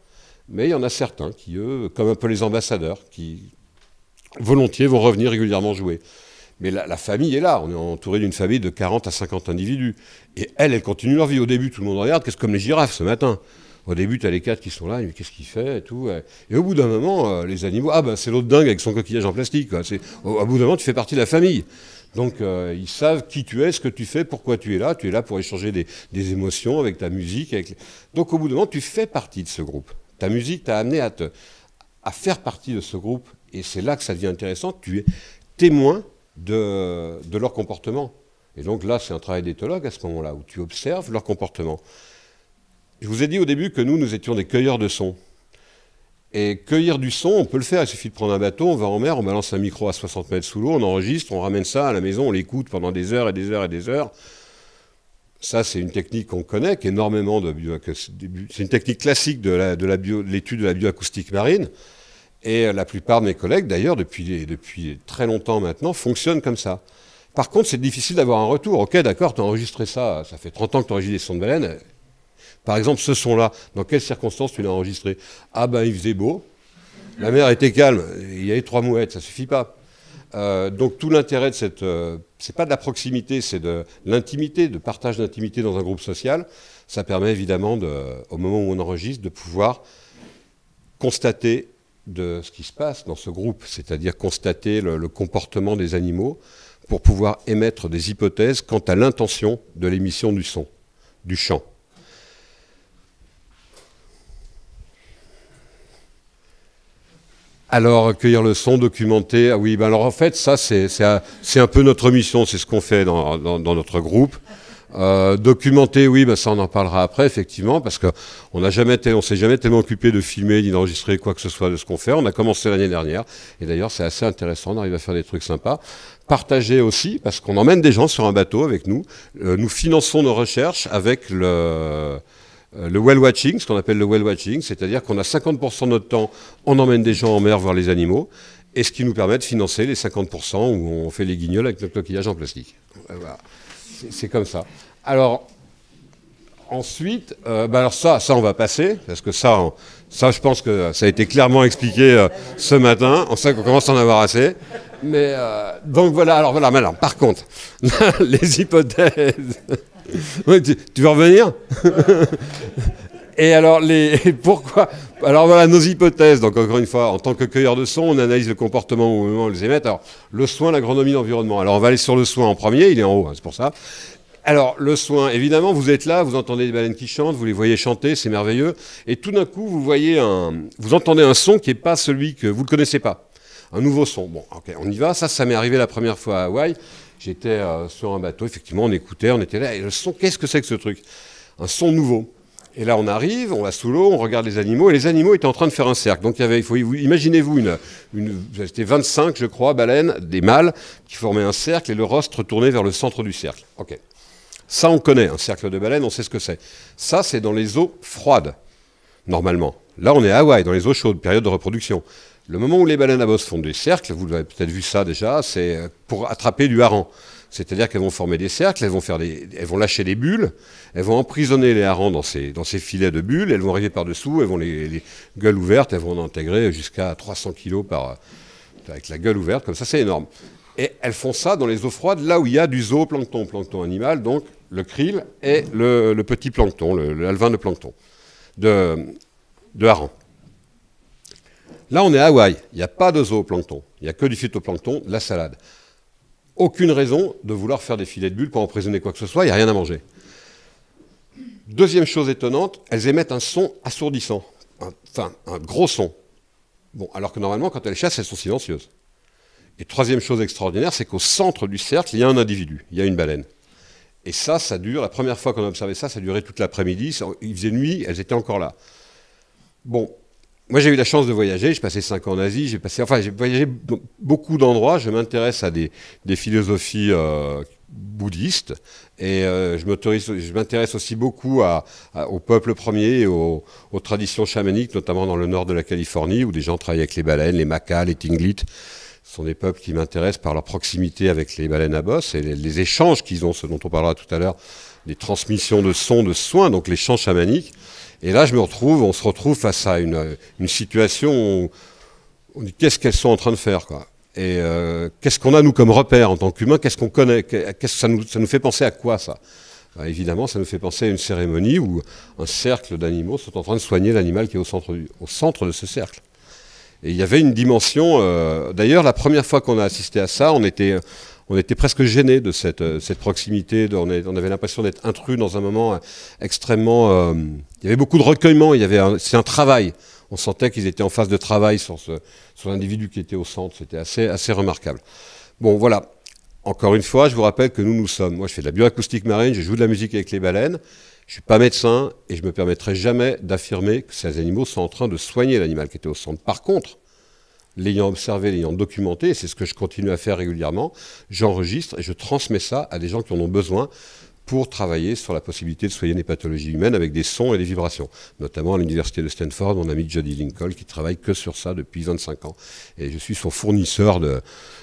Mais il y en a certains qui, eux, comme un peu les ambassadeurs, qui volontiers vont revenir régulièrement jouer. Mais la famille est là. On est entouré d'une famille de 40 à 50 individus. Et elles continuent leur vie. Au début, tout le monde regarde, qu'est-ce comme les girafes ce matin. Au début, tu as les 4 qui sont là, mais qu'est-ce qu'il fait et tout. Et au bout d'un moment, les animaux, c'est l'autre dingue avec son coquillage en plastique, quoi. Au bout d'un moment, tu fais partie de la famille. Donc, ils savent qui tu es, ce que tu fais, pourquoi tu es là. Tu es là pour échanger des émotions avec ta musique. Donc, au bout d'un moment, tu fais partie de ce groupe. Ta musique t'a amené à faire partie de ce groupe. Et c'est là que ça devient intéressant. Tu es témoin de leur comportement. Et donc là, c'est un travail d'éthologue à ce moment-là, où tu observes leur comportement. Je vous ai dit au début que nous étions des cueilleurs de sons. Et cueillir du son, on peut le faire, il suffit de prendre un bateau, on va en mer, on balance un micro à 60 mètres sous l'eau, on enregistre, on ramène ça à la maison, on l'écoute pendant des heures et des heures et des heures. Ça, c'est une technique qu'on connaît, qu'énormément c'est une technique classique de l'étude de la bioacoustique marine. Et la plupart de mes collègues, d'ailleurs, depuis très longtemps maintenant, fonctionnent comme ça. Par contre, c'est difficile d'avoir un retour. Ok, d'accord, tu as enregistré ça, ça fait 30 ans que tu enregistres des sons de baleine. Par exemple, ce son-là, dans quelles circonstances tu l'as enregistré? Ah ben, il faisait beau, la mer était calme, il y avait 3 mouettes, ça suffit pas. Donc tout l'intérêt de c'est pas de la proximité, c'est de l'intimité, de partage d'intimité dans un groupe social. Ça permet évidemment, au moment où on enregistre, de pouvoir constater de ce qui se passe dans ce groupe, c'est-à-dire constater le comportement des animaux pour pouvoir émettre des hypothèses quant à l'intention de l'émission du son, du chant. Alors, cueillir le son, documenter, ah oui, ben alors en fait, ça, c'est un peu notre mission, c'est ce qu'on fait dans notre groupe. Documenter, oui, ben ça, on en parlera après, effectivement, parce qu'on s'est jamais tellement occupé de filmer, ni d'enregistrer quoi que ce soit de ce qu'on fait. On a commencé l'année dernière, et d'ailleurs, c'est assez intéressant, on arrive à faire des trucs sympas. Partager aussi, parce qu'on emmène des gens sur un bateau avec nous. Nous finançons nos recherches avec le whale watching, ce qu'on appelle le whale watching, c'est-à-dire qu'on a 50% de notre temps, on emmène des gens en mer voir les animaux, et ce qui nous permet de financer les 50% où on fait les guignols avec notre coquillage en plastique. Voilà. C'est comme ça. Alors, ensuite, alors ça, on va passer, parce que ça, je pense que ça a été clairement expliqué ce matin. On sait qu'on commence à en avoir assez. Mais, donc voilà, alors voilà, maintenant, par contre, les hypothèses. Oui, tu veux revenir? Et alors, pourquoi? Alors voilà, nos hypothèses. Donc encore une fois, en tant que cueilleur de son, on analyse le comportement au moment où on les émet. Alors, le soin, l'agronomie, l'environnement. Alors on va aller sur le soin en premier, il est en haut, hein, c'est pour ça. Alors, le soin, évidemment, vous êtes là, vous entendez des baleines qui chantent, vous les voyez chanter, c'est merveilleux. Et tout d'un coup, vous entendez un son qui n'est pas celui que vous ne connaissez pas. Un nouveau son. Bon, ok, on y va. Ça m'est arrivé la première fois à Hawaï. J'étais sur un bateau, effectivement, on écoutait, on était là. Et le son, qu'est-ce que c'est que ce truc? Un son nouveau. Et là, on arrive, on va sous l'eau, on regarde les animaux, et les animaux étaient en train de faire un cercle. Donc, imaginez-vous c'était 25, je crois, baleines, des mâles, qui formaient un cercle, et le rostre tournait vers le centre du cercle. Ok. Ça, on connaît, un cercle de baleines, on sait ce que c'est. Ça, c'est dans les eaux froides, normalement. Là, on est à Hawaï, dans les eaux chaudes, période de reproduction. Le moment où les baleines à bosse font des cercles, vous avez peut-être vu ça déjà, c'est pour attraper du hareng. C'est-à-dire qu'elles vont former des cercles, elles vont lâcher des bulles, elles vont emprisonner les harengs dans ces filets de bulles, elles vont arriver par-dessous, elles vont les gueules ouvertes, elles vont en intégrer jusqu'à 300 kg avec la gueule ouverte, comme ça, c'est énorme. Et elles font ça dans les eaux froides, là où il y a du zooplancton, plancton animal, donc le krill et le petit plancton, l'alevin de plancton, de hareng. Là, on est à Hawaï, il n'y a pas de zooplancton, il n'y a que du phytoplancton, de la salade. Aucune raison de vouloir faire des filets de bulles pour emprisonner quoi que ce soit, il n'y a rien à manger. Deuxième chose étonnante, elles émettent un son assourdissant, un gros son. Bon, alors que normalement, quand elles chassent, elles sont silencieuses. Et troisième chose extraordinaire, c'est qu'au centre du cercle, il y a un individu, il y a une baleine. Et ça dure, la première fois qu'on a observé ça durait toute l'après-midi, il faisait nuit, elles étaient encore là. Bon, moi j'ai eu la chance de voyager, j'ai passé 5 ans en Asie, j'ai voyagé beaucoup d'endroits, je m'intéresse à des philosophies bouddhistes, et je m'intéresse aussi beaucoup au peuple premier et aux traditions chamaniques, notamment dans le nord de la Californie, où des gens travaillent avec les baleines, les macas, les tingleats. Ce sont des peuples qui m'intéressent par leur proximité avec les baleines à bosse et les échanges qu'ils ont, ce dont on parlera tout à l'heure, les transmissions de sons, de soins, donc les chants chamaniques. Et là, on se retrouve face à une situation où on dit qu'est-ce qu'elles sont en train de faire, quoi. Et qu'est-ce qu'on a, nous, comme repère en tant qu'humains, qu'est-ce qu'on connaît, ça nous fait penser à quoi, ça? Évidemment, ça nous fait penser à une cérémonie où un cercle d'animaux sont en train de soigner l'animal qui est au centre de ce cercle. Et il y avait une dimension... D'ailleurs, la première fois qu'on a assisté à ça, on était presque gênés de cette proximité. On avait l'impression d'être intrus dans un moment extrêmement... il y avait beaucoup de recueillement, c'est un travail. On sentait qu'ils étaient en phase de travail sur l'individu qui était au centre. C'était assez remarquable. Bon, voilà. Encore une fois, je vous rappelle que nous sommes... Moi, je fais de la bioacoustique marine, je joue de la musique avec les baleines. Je ne suis pas médecin et je ne me permettrai jamais d'affirmer que ces animaux sont en train de soigner l'animal qui était au centre. Par contre, l'ayant observé, l'ayant documenté, et c'est ce que je continue à faire régulièrement, j'enregistre et je transmets ça à des gens qui en ont besoin pour travailler sur la possibilité de soigner des pathologies humaines avec des sons et des vibrations. Notamment à l'université de Stanford, mon ami Jody Lincoln, qui travaille que sur ça depuis 25 ans. Et je suis son fournisseur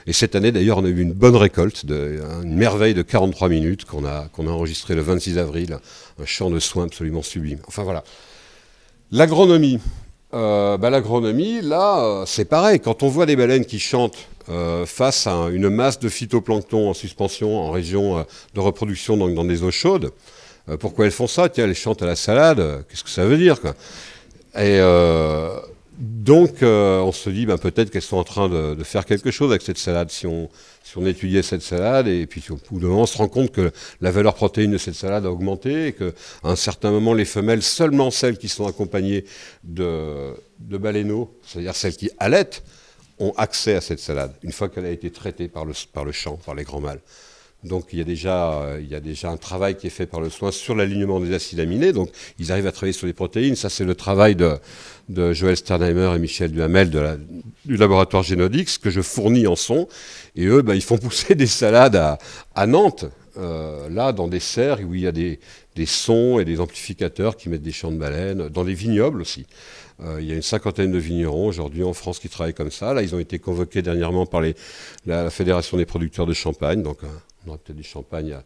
Et cette année, d'ailleurs, on a eu une bonne récolte, une merveille de 43 minutes qu'on a enregistré le 26 avril, un chant de soins absolument sublime. Enfin voilà. L'agronomie. L'agronomie, là, c'est pareil. Quand on voit des baleines qui chantent face à une masse de phytoplancton en suspension en région de reproduction dans des eaux chaudes, pourquoi elles font ça? Tiens, elles chantent à la salade, qu'est-ce que ça veut dire, quoi? Et donc, on se dit peut-être qu'elles sont en train de faire quelque chose avec cette salade. Si on étudiait cette salade, et puis au bout d'un moment, on se rend compte que la valeur protéine de cette salade a augmenté, et qu'à un certain moment, les femelles, seulement celles qui sont accompagnées de baleineaux, c'est-à-dire celles qui allaitent, ont accès à cette salade, une fois qu'elle a été traitée par le chant, par les grands mâles. Donc il y a déjà un travail qui est fait par le soin sur l'alignement des acides aminés. Donc ils arrivent à travailler sur les protéines. Ça, c'est le travail de Joël Sternheimer et Michel Duhamel du laboratoire Genodix, que je fournis en son. Et eux, ils font pousser des salades à Nantes, là, dans des serres où il y a des sons et des amplificateurs qui mettent des chants de baleines, dans les vignobles aussi. Il y a une 50aine de vignerons aujourd'hui en France qui travaillent comme ça. Là, ils ont été convoqués dernièrement par la Fédération des producteurs de champagne. Donc, on aura peut-être des champagnes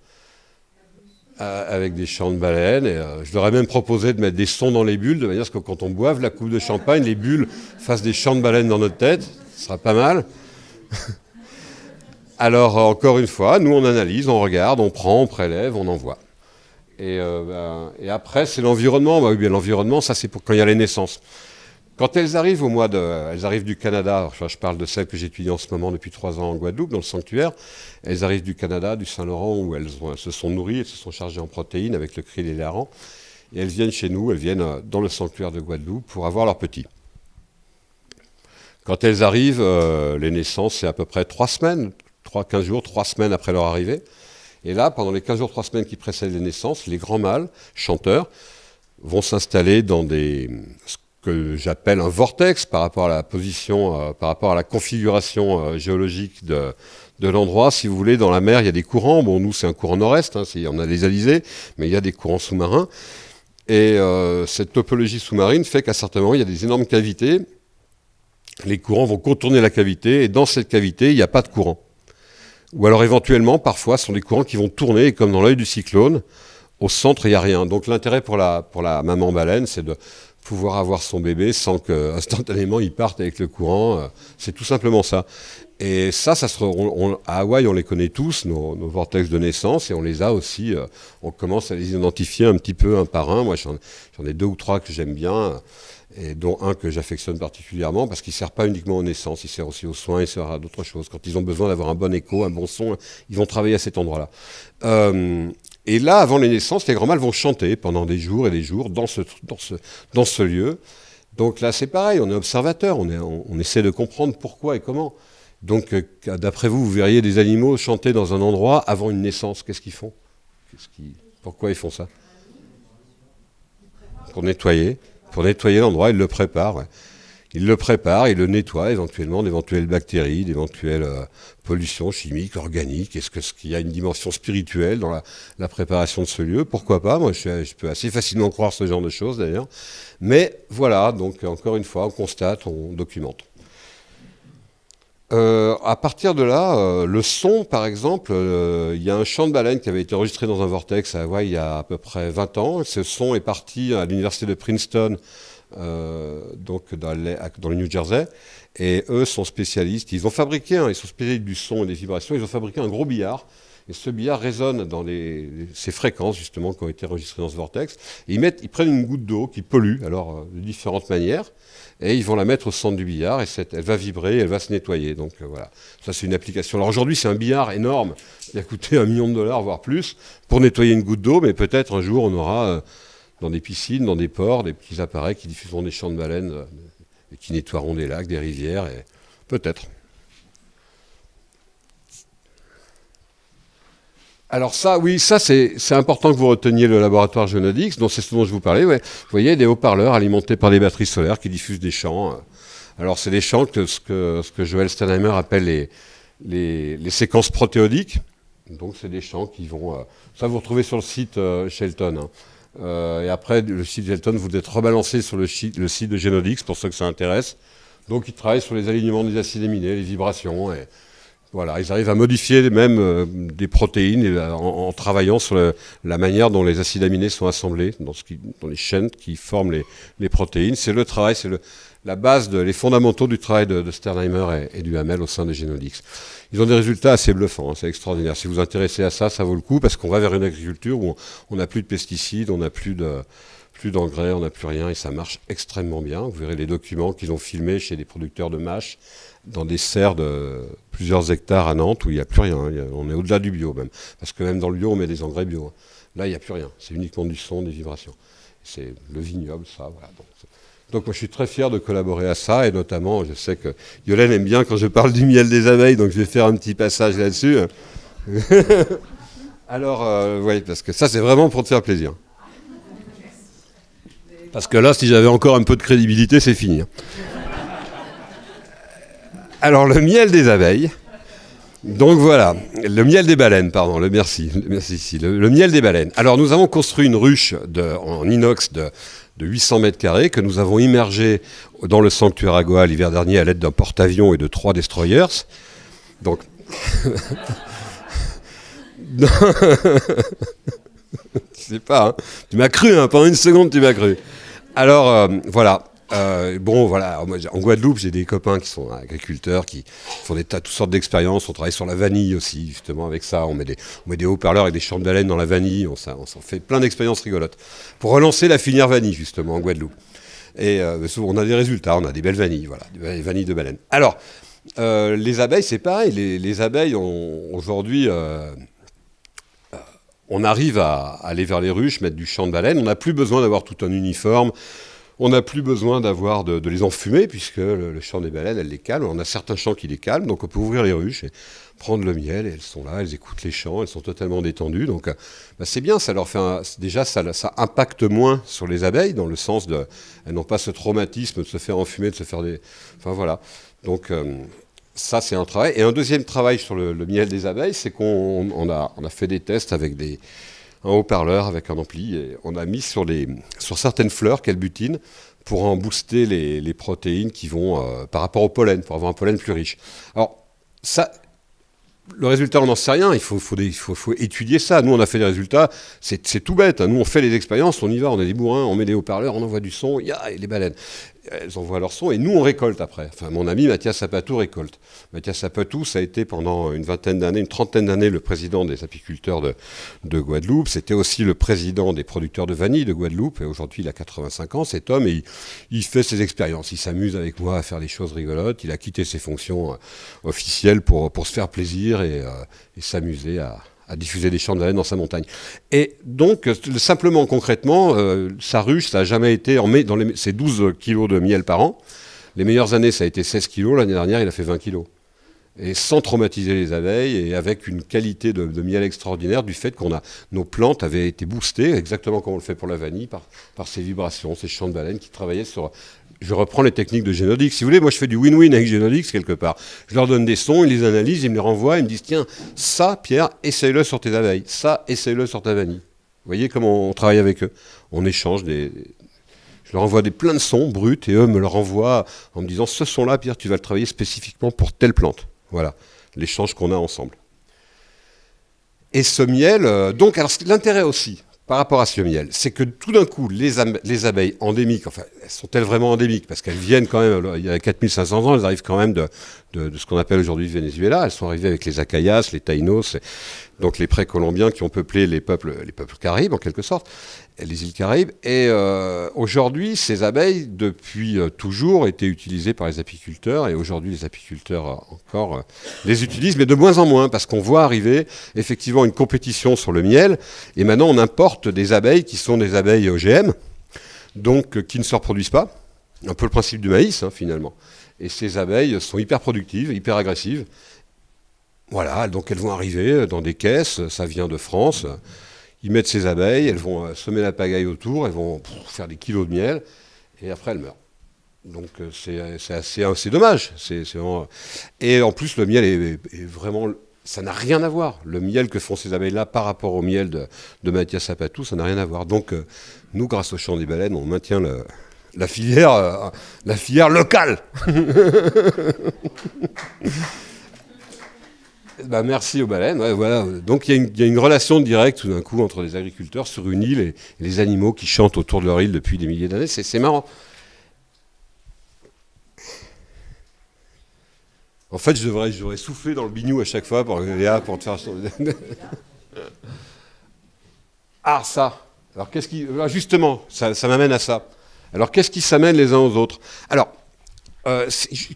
avec des chants de baleines. Et, je leur ai même proposé de mettre des sons dans les bulles, de manière à ce que quand on boive la coupe de champagne, les bulles fassent des chants de baleines dans notre tête. Ce sera pas mal. Alors, encore une fois, nous, on analyse, on regarde, on prend, on prélève, on envoie. Et après, c'est l'environnement. Bah, oui, bien, l'environnement, ça, c'est pour quand il y a les naissances. Quand elles arrivent elles arrivent du Canada, enfin, je parle de celles que j'étudie en ce moment depuis 3 ans en Guadeloupe, dans le sanctuaire. Elles arrivent du Canada, du Saint-Laurent, où elles se sont nourries, elles se sont chargées en protéines avec le krill et l'hareng. Et elles viennent chez nous, elles viennent dans le sanctuaire de Guadeloupe pour avoir leurs petits. Quand elles arrivent, les naissances, c'est à peu près 3 semaines, 15 jours, 3 semaines après leur arrivée. Et là, pendant les 15 jours, 3 semaines qui précèdent les naissances, les grands mâles, chanteurs, vont s'installer dans ce que j'appelle un vortex par rapport à la position, par rapport à la configuration géologique de l'endroit. Si vous voulez, dans la mer, il y a des courants. Bon, nous, c'est un courant nord-est, on a les alizés, mais il y a des courants sous-marins. Et cette topologie sous-marine fait qu'à certains moments, il y a des énormes cavités. Les courants vont contourner la cavité, et dans cette cavité, il n'y a pas de courant. Ou alors éventuellement, parfois, ce sont des courants qui vont tourner, et comme dans l'œil du cyclone, au centre, il n'y a rien. Donc l'intérêt pour la maman baleine, c'est de pouvoir avoir son bébé sans qu'instantanément il parte avec le courant. C'est tout simplement ça. Et ça à Hawaï, on les connaît tous, nos vortex de naissance, et on les a aussi, on commence à les identifier un petit peu un par un. Moi, j'en ai 2 ou 3 que j'aime bien, et dont un que j'affectionne particulièrement, parce qu'il ne sert pas uniquement aux naissances, il sert aussi aux soins, il sert à d'autres choses. Quand ils ont besoin d'avoir un bon écho, un bon son, ils vont travailler à cet endroit-là. Et là, avant les naissances, les grands mâles vont chanter pendant des jours et des jours dans ce lieu. Donc là, c'est pareil, on est observateur, on essaie de comprendre pourquoi et comment. Donc, d'après vous, vous verriez des animaux chanter dans un endroit avant une naissance. Qu'est-ce qu'ils font? Pourquoi ils font ça? Pour nettoyer l'endroit, ils le préparent. Ouais. Ils le préparent, ils le nettoient éventuellement d'éventuelles bactéries, d'éventuelles pollutions chimiques, organiques. Est-ce qu'il y a une dimension spirituelle dans la préparation de ce lieu? Pourquoi pas? Moi, je peux assez facilement croire ce genre de choses d'ailleurs. Mais voilà, donc encore une fois, on constate, on documente. À partir de là, le son, par exemple, il y a un chant de baleine qui avait été enregistré dans un vortex à Hawaï il y a à peu près 20 ans. Ce son est parti à l'université de Princeton, donc dans le New Jersey, et eux sont spécialistes. Ils sont spécialistes du son et des vibrations. Ils ont fabriqué un gros billard, et ce billard résonne dans ces fréquences justement qui ont été enregistrées dans ce vortex. Et ils prennent une goutte d'eau qui pollue, alors de différentes manières, et ils vont la mettre au centre du billard, et elle va vibrer, elle va se nettoyer. Donc voilà, ça c'est une application. Alors aujourd'hui c'est un billard énorme, qui a coûté $1 million, voire plus, pour nettoyer une goutte d'eau, mais peut-être un jour on aura dans des piscines, dans des ports, des petits appareils qui diffuseront des chants de baleines et qui nettoieront des lacs, des rivières, et peut-être. Alors ça, oui, ça c'est important que vous reteniez le laboratoire Genodix, dont c'est ce dont je vous parlais. Ouais. Vous voyez, des haut-parleurs alimentés par des batteries solaires qui diffusent des chants. Alors c'est des chants ce que Joël Steinheimer appelle les séquences protéodiques. Donc c'est des chants qui vont... ça vous retrouvez sur le site Shelton. Et après, le site Shelton, vous êtes rebalancé sur le site de Genodix, pour ceux que ça intéresse. Donc ils travaillent sur les alignements des acides aminés, les vibrations... Voilà, ils arrivent à modifier même des protéines en travaillant sur la manière dont les acides aminés sont assemblés dans les chaînes qui forment les protéines. C'est le travail, c'est la base, les fondamentaux du travail de Steinheimer et du Hamel au sein de Genodix. Ils ont des résultats assez bluffants, hein, c'est extraordinaire. Si vous vous intéressez à ça, ça vaut le coup parce qu'on va vers une agriculture où on n'a plus de pesticides, on n'a plus d'engrais, on n'a plus rien et ça marche extrêmement bien. Vous verrez les documents qu'ils ont filmés chez des producteurs de mâches dans des serres de plusieurs hectares à Nantes où il n'y a plus rien. On est au-delà du bio même. Parce que même dans le bio, on met des engrais bio. Là, il n'y a plus rien. C'est uniquement du son, des vibrations. C'est le vignoble, ça. Voilà. Donc moi, je suis très fier de collaborer à ça. Et notamment, je sais que Yolène aime bien quand je parle du miel des abeilles. Donc je vais faire un petit passage là-dessus. Alors, oui, parce que ça, c'est vraiment pour te faire plaisir. Parce que là, si j'avais encore un peu de crédibilité, c'est fini. Alors, le miel des abeilles, Donc voilà, le miel des baleines, pardon, merci ici, le miel des baleines. Alors nous avons construit une ruche en inox de 800 mètres carrés que nous avons immergée dans le sanctuaire à Goa l'hiver dernier à l'aide d'un porte-avions et de 3 destroyers. Donc... Je sais pas, hein. Tu m'as cru, hein, pendant une seconde tu m'as cru. Alors voilà. Bon, voilà, moi, en Guadeloupe, j'ai des copains qui sont agriculteurs, qui font toutes sortes d'expériences. On travaille sur la vanille aussi, justement, avec ça. On met des haut-parleurs avec des champs de baleines dans la vanille. On s'en fait plein d'expériences rigolotes. Pour relancer la filière vanille, justement, en Guadeloupe. Et on a des résultats, on a des belles vanilles, voilà, des vanilles de baleine. Alors, les abeilles, c'est pareil. Les abeilles, aujourd'hui... on arrive à aller vers les ruches, mettre du champ de baleine. On n'a plus besoin d'avoir tout un uniforme. On n'a plus besoin de les enfumer, puisque le champ des baleines, elles les calment. On a certains champs qui les calment, donc on peut ouvrir les ruches et prendre le miel. Et elles sont là, elles écoutent les chants, elles sont totalement détendues. Donc c'est bien, ça leur fait déjà, ça impacte moins sur les abeilles, dans le sens de... Elles n'ont pas ce traumatisme de se faire enfumer, de se faire des... Enfin voilà. Donc... ça, c'est un travail. Et un deuxième travail sur le miel des abeilles, c'est qu'on a fait des tests avec un haut-parleur, avec un ampli, et on a mis sur certaines fleurs qu'elles butinent pour en booster les protéines qui vont par rapport au pollen, pour avoir un pollen plus riche. Alors, ça... Le résultat, on n'en sait rien, il faut étudier ça. Nous, on a fait des résultats, c'est tout bête. Nous, on fait les expériences, on y va, on est des bourrins, on met des haut-parleurs, on envoie du son, et les baleines. Elles envoient leur son, et nous, on récolte après. Enfin, mon ami Mathias Sapatou récolte. Mathias Sapatou, ça a été pendant une trentaine d'années, le président des apiculteurs de Guadeloupe. C'était aussi le président des producteurs de vanille de Guadeloupe, et aujourd'hui, il a 85 ans, cet homme, et il fait ses expériences. Il s'amuse avec moi à faire des choses rigolotes. Il a quitté ses fonctions officielles pour se faire plaisir et s'amuser à diffuser des chants de baleine dans sa montagne. Et donc, simplement, concrètement, sa ruche, ça n'a jamais été... c'est 12 kilos de miel par an. Les meilleures années, ça a été 16 kilos. L'année dernière, il a fait 20 kilos. Et sans traumatiser les abeilles, et avec une qualité de miel extraordinaire, du fait nos plantes avaient été boostées, exactement comme on le fait pour la vanille, par ces vibrations, ces chants de baleine qui travaillaient sur... Je reprends les techniques de Genodix. Si vous voulez, moi je fais du win-win avec Genodix quelque part. Je leur donne des sons, ils les analysent, ils me les renvoient, ils me disent tiens, ça, Pierre, essaye-le sur tes abeilles. Ça, essaye-le sur ta vanille. Vous voyez comment on travaille avec eux. On échange Je leur envoie plein de sons bruts et eux me le renvoient en me disant ce son-là, Pierre, tu vas le travailler spécifiquement pour telle plante. Voilà, l'échange qu'on a ensemble. Et ce miel, donc, alors l'intérêt aussi, par rapport à ce miel, c'est que tout d'un coup, les abeilles endémiques, enfin, sont-elles vraiment endémiques? Parce qu'elles viennent quand même, il y a 4500 ans, elles arrivent quand même de ce qu'on appelle aujourd'hui le Venezuela. Elles sont arrivées avec les Acayas, les Taïnos, donc les précolombiens qui ont peuplé les peuples caraïbes, en quelque sorte, les îles Caraïbes. Et aujourd'hui, ces abeilles, depuis toujours, étaient utilisées par les apiculteurs. Et aujourd'hui, les apiculteurs encore les utilisent, mais de moins en moins, parce qu'on voit arriver effectivement une compétition sur le miel. Et maintenant, on importe des abeilles qui sont des abeilles OGM, donc qui ne se reproduisent pas. Un peu le principe du maïs, hein, finalement. Et ces abeilles sont hyper productives, hyper agressives. Voilà, donc elles vont arriver dans des caisses, ça vient de France. Ils mettent ces abeilles, elles vont semer la pagaille autour, elles vont faire des kilos de miel, et après elles meurent. Donc c'est assez dommage. Vraiment... Et en plus, le miel est vraiment... Ça n'a rien à voir. Le miel que font ces abeilles-là par rapport au miel de Mathias Sapatou, ça n'a rien à voir. Donc nous, grâce au chant des baleines, on maintient la filière locale. Merci aux baleines. Ouais, voilà. Donc il y a une relation directe tout d'un coup entre les agriculteurs sur une île et les animaux qui chantent autour de leur île depuis des milliers d'années. C'est marrant. En fait, j'aurais soufflé dans le bignou à chaque fois pour te faire... Ah, ça. Alors, justement, ça m'amène à ça. Alors, qu'est-ce qui s'amène les uns aux autres? Alors,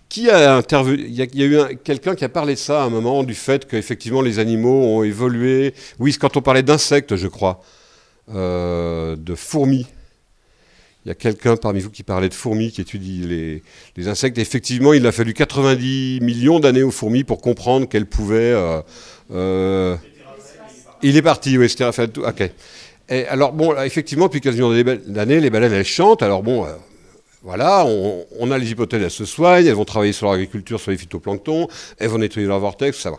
qui a intervenu? Il y a eu quelqu'un qui a parlé de ça à un moment, du fait qu'effectivement, les animaux ont évolué. Oui, c'est quand on parlait d'insectes, je crois, de fourmis. Il y a quelqu'un parmi vous qui parlait de fourmis, qui étudie les insectes. Et effectivement, il a fallu 90 millions d'années aux fourmis pour comprendre qu'elles pouvaient... Il est parti, oui, c'était Raphaël. Ok. Et alors, bon, là, effectivement, depuis quasiment des années, les baleines, elles chantent. Alors, bon, Voilà, on a les hypothèses, elles se soignent, elles vont travailler sur l'agriculture, sur les phytoplanctons, elles vont nettoyer leur vortex, ça va.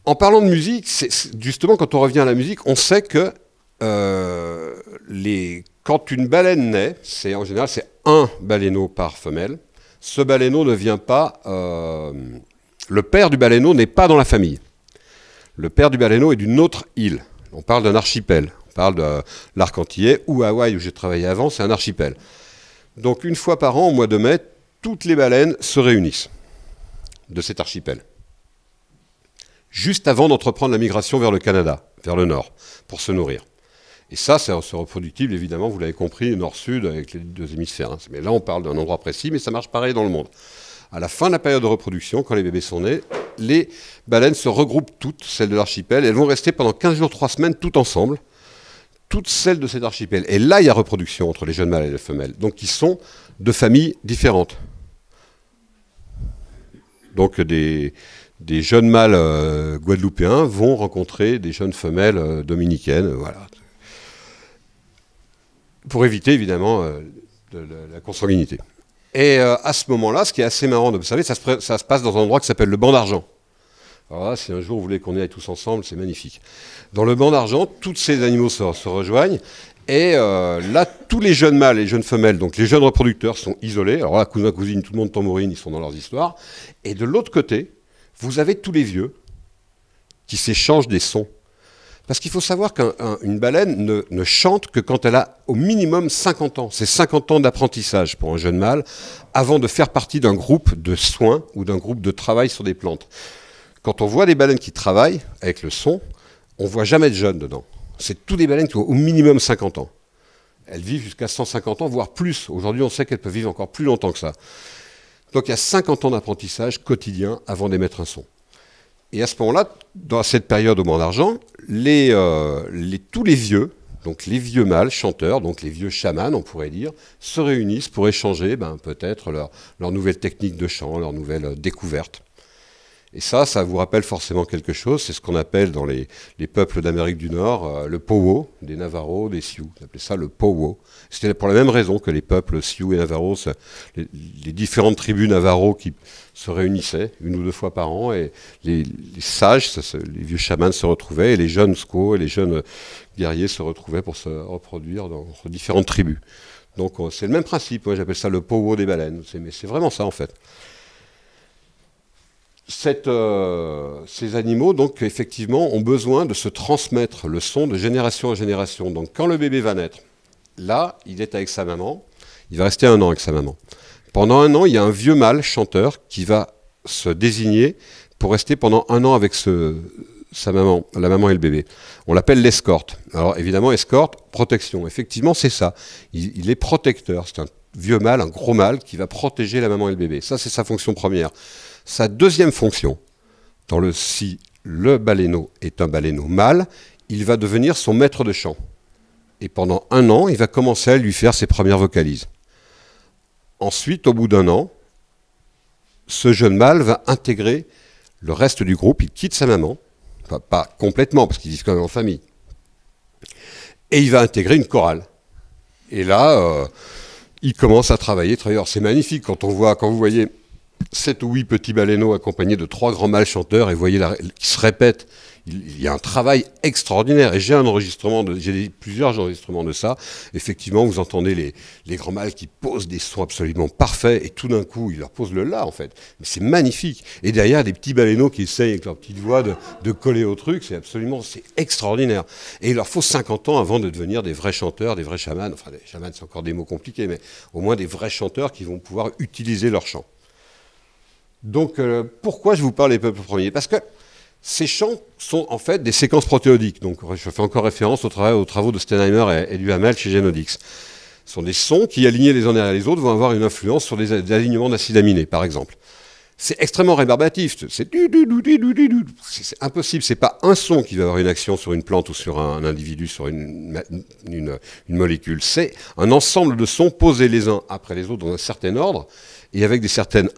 En parlant de musique, justement, quand on revient à la musique, on sait que quand une baleine naît, en général, c'est un baleineau par femelle. Ce baleineau ne vient pas... le père du baleineau n'est pas dans la famille. Le père du baleineau est d'une autre île. On parle d'un archipel. On parle de l'arc antillais ou Hawaï, où j'ai travaillé avant, c'est un archipel. Donc une fois par an, au mois de mai, toutes les baleines se réunissent de cet archipel. Juste avant d'entreprendre la migration vers le Canada, vers le nord, pour se nourrir. Et ça, c'est reproductible, évidemment, vous l'avez compris, nord-sud, avec les deux hémisphères. Hein. Mais là, on parle d'un endroit précis, mais ça marche pareil dans le monde. À la fin de la période de reproduction, quand les bébés sont nés, les baleines se regroupent toutes, celles de l'archipel, et elles vont rester pendant 15 jours, 3 semaines, toutes ensemble, toutes celles de cet archipel. Et là, il y a reproduction entre les jeunes mâles et les femelles, donc qui sont de familles différentes. Donc des jeunes mâles guadeloupéens vont rencontrer des jeunes femelles dominicaines, voilà. Pour éviter évidemment la consanguinité. Et à ce moment-là, ce qui est assez marrant d'observer, ça se passe dans un endroit qui s'appelle le banc d'argent. Alors là, si un jour vous voulez qu'on y aille tous ensemble, c'est magnifique. Dans le banc d'argent, tous ces animaux se rejoignent. Et là, tous les jeunes mâles et les jeunes femelles, donc les jeunes reproducteurs, sont isolés. Alors là, cousin, cousine, tout le monde tambourine, ils sont dans leurs histoires. Et de l'autre côté, vous avez tous les vieux qui s'échangent des sons. Parce qu'il faut savoir qu'une baleine ne chante que quand elle a au minimum 50 ans. C'est 50 ans d'apprentissage pour un jeune mâle avant de faire partie d'un groupe de soins ou d'un groupe de travail sur des plantes. Quand on voit des baleines qui travaillent avec le son, on ne voit jamais de jeunes dedans. C'est tous des baleines qui ont au minimum 50 ans. Elles vivent jusqu'à 150 ans, voire plus. Aujourd'hui, on sait qu'elles peuvent vivre encore plus longtemps que ça. Donc il y a 50 ans d'apprentissage quotidien avant d'émettre un son. Et à ce moment-là, dans cette période au banc d'argent, tous les vieux, donc les vieux mâles chanteurs, donc les vieux chamans, on pourrait dire, se réunissent pour échanger peut-être leur nouvelle technique de chant, leur nouvelle découverte. Et ça vous rappelle forcément quelque chose, c'est ce qu'on appelle dans les peuples d'Amérique du Nord le powwow, des Navajos, des Sioux. On appelait ça le powwow. C'était pour la même raison que les peuples Sioux et Navajos, les différentes tribus Navajos qui se réunissaient 1 ou 2 fois par an, et les sages, les vieux chamans se retrouvaient, et les jeunes Squaws et les jeunes guerriers se retrouvaient pour se reproduire dans différentes tribus. Donc c'est le même principe, moi j'appelle ça le powwow des baleines, mais c'est vraiment ça en fait. Ces animaux, donc, effectivement, ont besoin de se transmettre le son de génération en génération. Donc, quand le bébé va naître, là, il est avec sa maman, il va rester 1 an avec sa maman. Pendant 1 an, il y a un vieux mâle chanteur qui va se désigner pour rester pendant 1 an avec sa maman, la maman et le bébé. On l'appelle l'escorte. Alors, évidemment, escorte, protection. Effectivement, c'est ça. Il est protecteur. C'est un vieux mâle, un gros mâle, qui va protéger la maman et le bébé. Ça, c'est sa fonction première. Sa deuxième fonction, si le baleineau est un baleineau mâle, il va devenir son maître de chant. Et pendant 1 an, il va commencer à lui faire ses premières vocalises. Ensuite, au bout d'1 an, ce jeune mâle va intégrer le reste du groupe. Il quitte sa maman, enfin, pas complètement, parce qu'ils vivent quand même en famille. Et il va intégrer une chorale. Et là, il commence à travailler. Alors, c'est magnifique quand vous voyez 7 ou 8 petits baleineaux accompagnés de 3 grands mâles chanteurs, et vous voyez qui se répètent. Il y a un travail extraordinaire, et j'ai plusieurs enregistrements de ça. Effectivement, vous entendez les grands mâles qui posent des sons absolument parfaits, et tout d'un coup, ils leur posent le la, en fait. Mais c'est magnifique. Et derrière, des petits baleineaux qui essayent avec leur petite voix de coller au truc, c'est extraordinaire. Et il leur faut 50 ans avant de devenir des vrais chanteurs, des vrais chamans. Enfin, des chamans, c'est encore des mots compliqués, mais au moins des vrais chanteurs qui vont pouvoir utiliser leur chant. Donc, pourquoi je vous parle des peuples premiers? Parce que ces chants sont en fait des séquences protéodiques. Donc, je fais encore référence aux travaux de Steinheimer et Duhamel chez Genodix. Ce sont des sons qui, alignés les uns derrière les autres, vont avoir une influence sur des alignements d'acides aminés, par exemple. C'est extrêmement rébarbatif. C'est impossible. C'est pas un son qui va avoir une action sur une plante ou sur un individu, sur une molécule. C'est un ensemble de sons posés les uns après les autres dans un certain ordre, et avec des certaines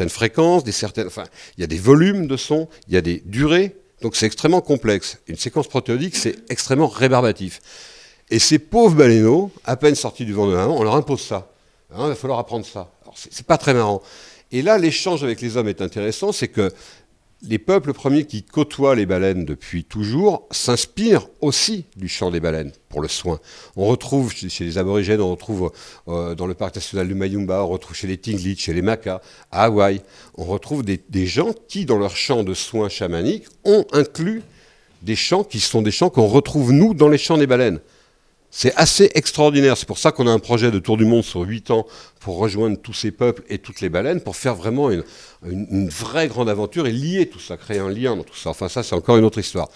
fréquences, il y a des volumes de sons, il y a des durées, donc c'est extrêmement complexe. Une séquence protéodique, c'est extrêmement rébarbatif. Et ces pauvres baleineaux, à peine sortis du vent de maman, on leur impose ça. Hein, il va falloir apprendre ça. Alors, c'est pas très marrant. Et là, l'échange avec les hommes est intéressant, c'est que les peuples premiers qui côtoient les baleines depuis toujours s'inspirent aussi du chant des baleines pour le soin. On retrouve chez les aborigènes, on retrouve dans le parc national du Mayumba, on retrouve chez les Tlingit, chez les Macas, à Hawaï, on retrouve des gens qui, dans leur chant de soins chamaniques, ont inclus des chants qui sont des chants qu'on retrouve, nous, dans les chants des baleines. C'est assez extraordinaire. C'est pour ça qu'on a un projet de tour du monde sur 8 ans pour rejoindre tous ces peuples et toutes les baleines, pour faire vraiment une vraie grande aventure et lier tout ça, créer un lien dans tout ça. Enfin, ça, c'est encore une autre histoire.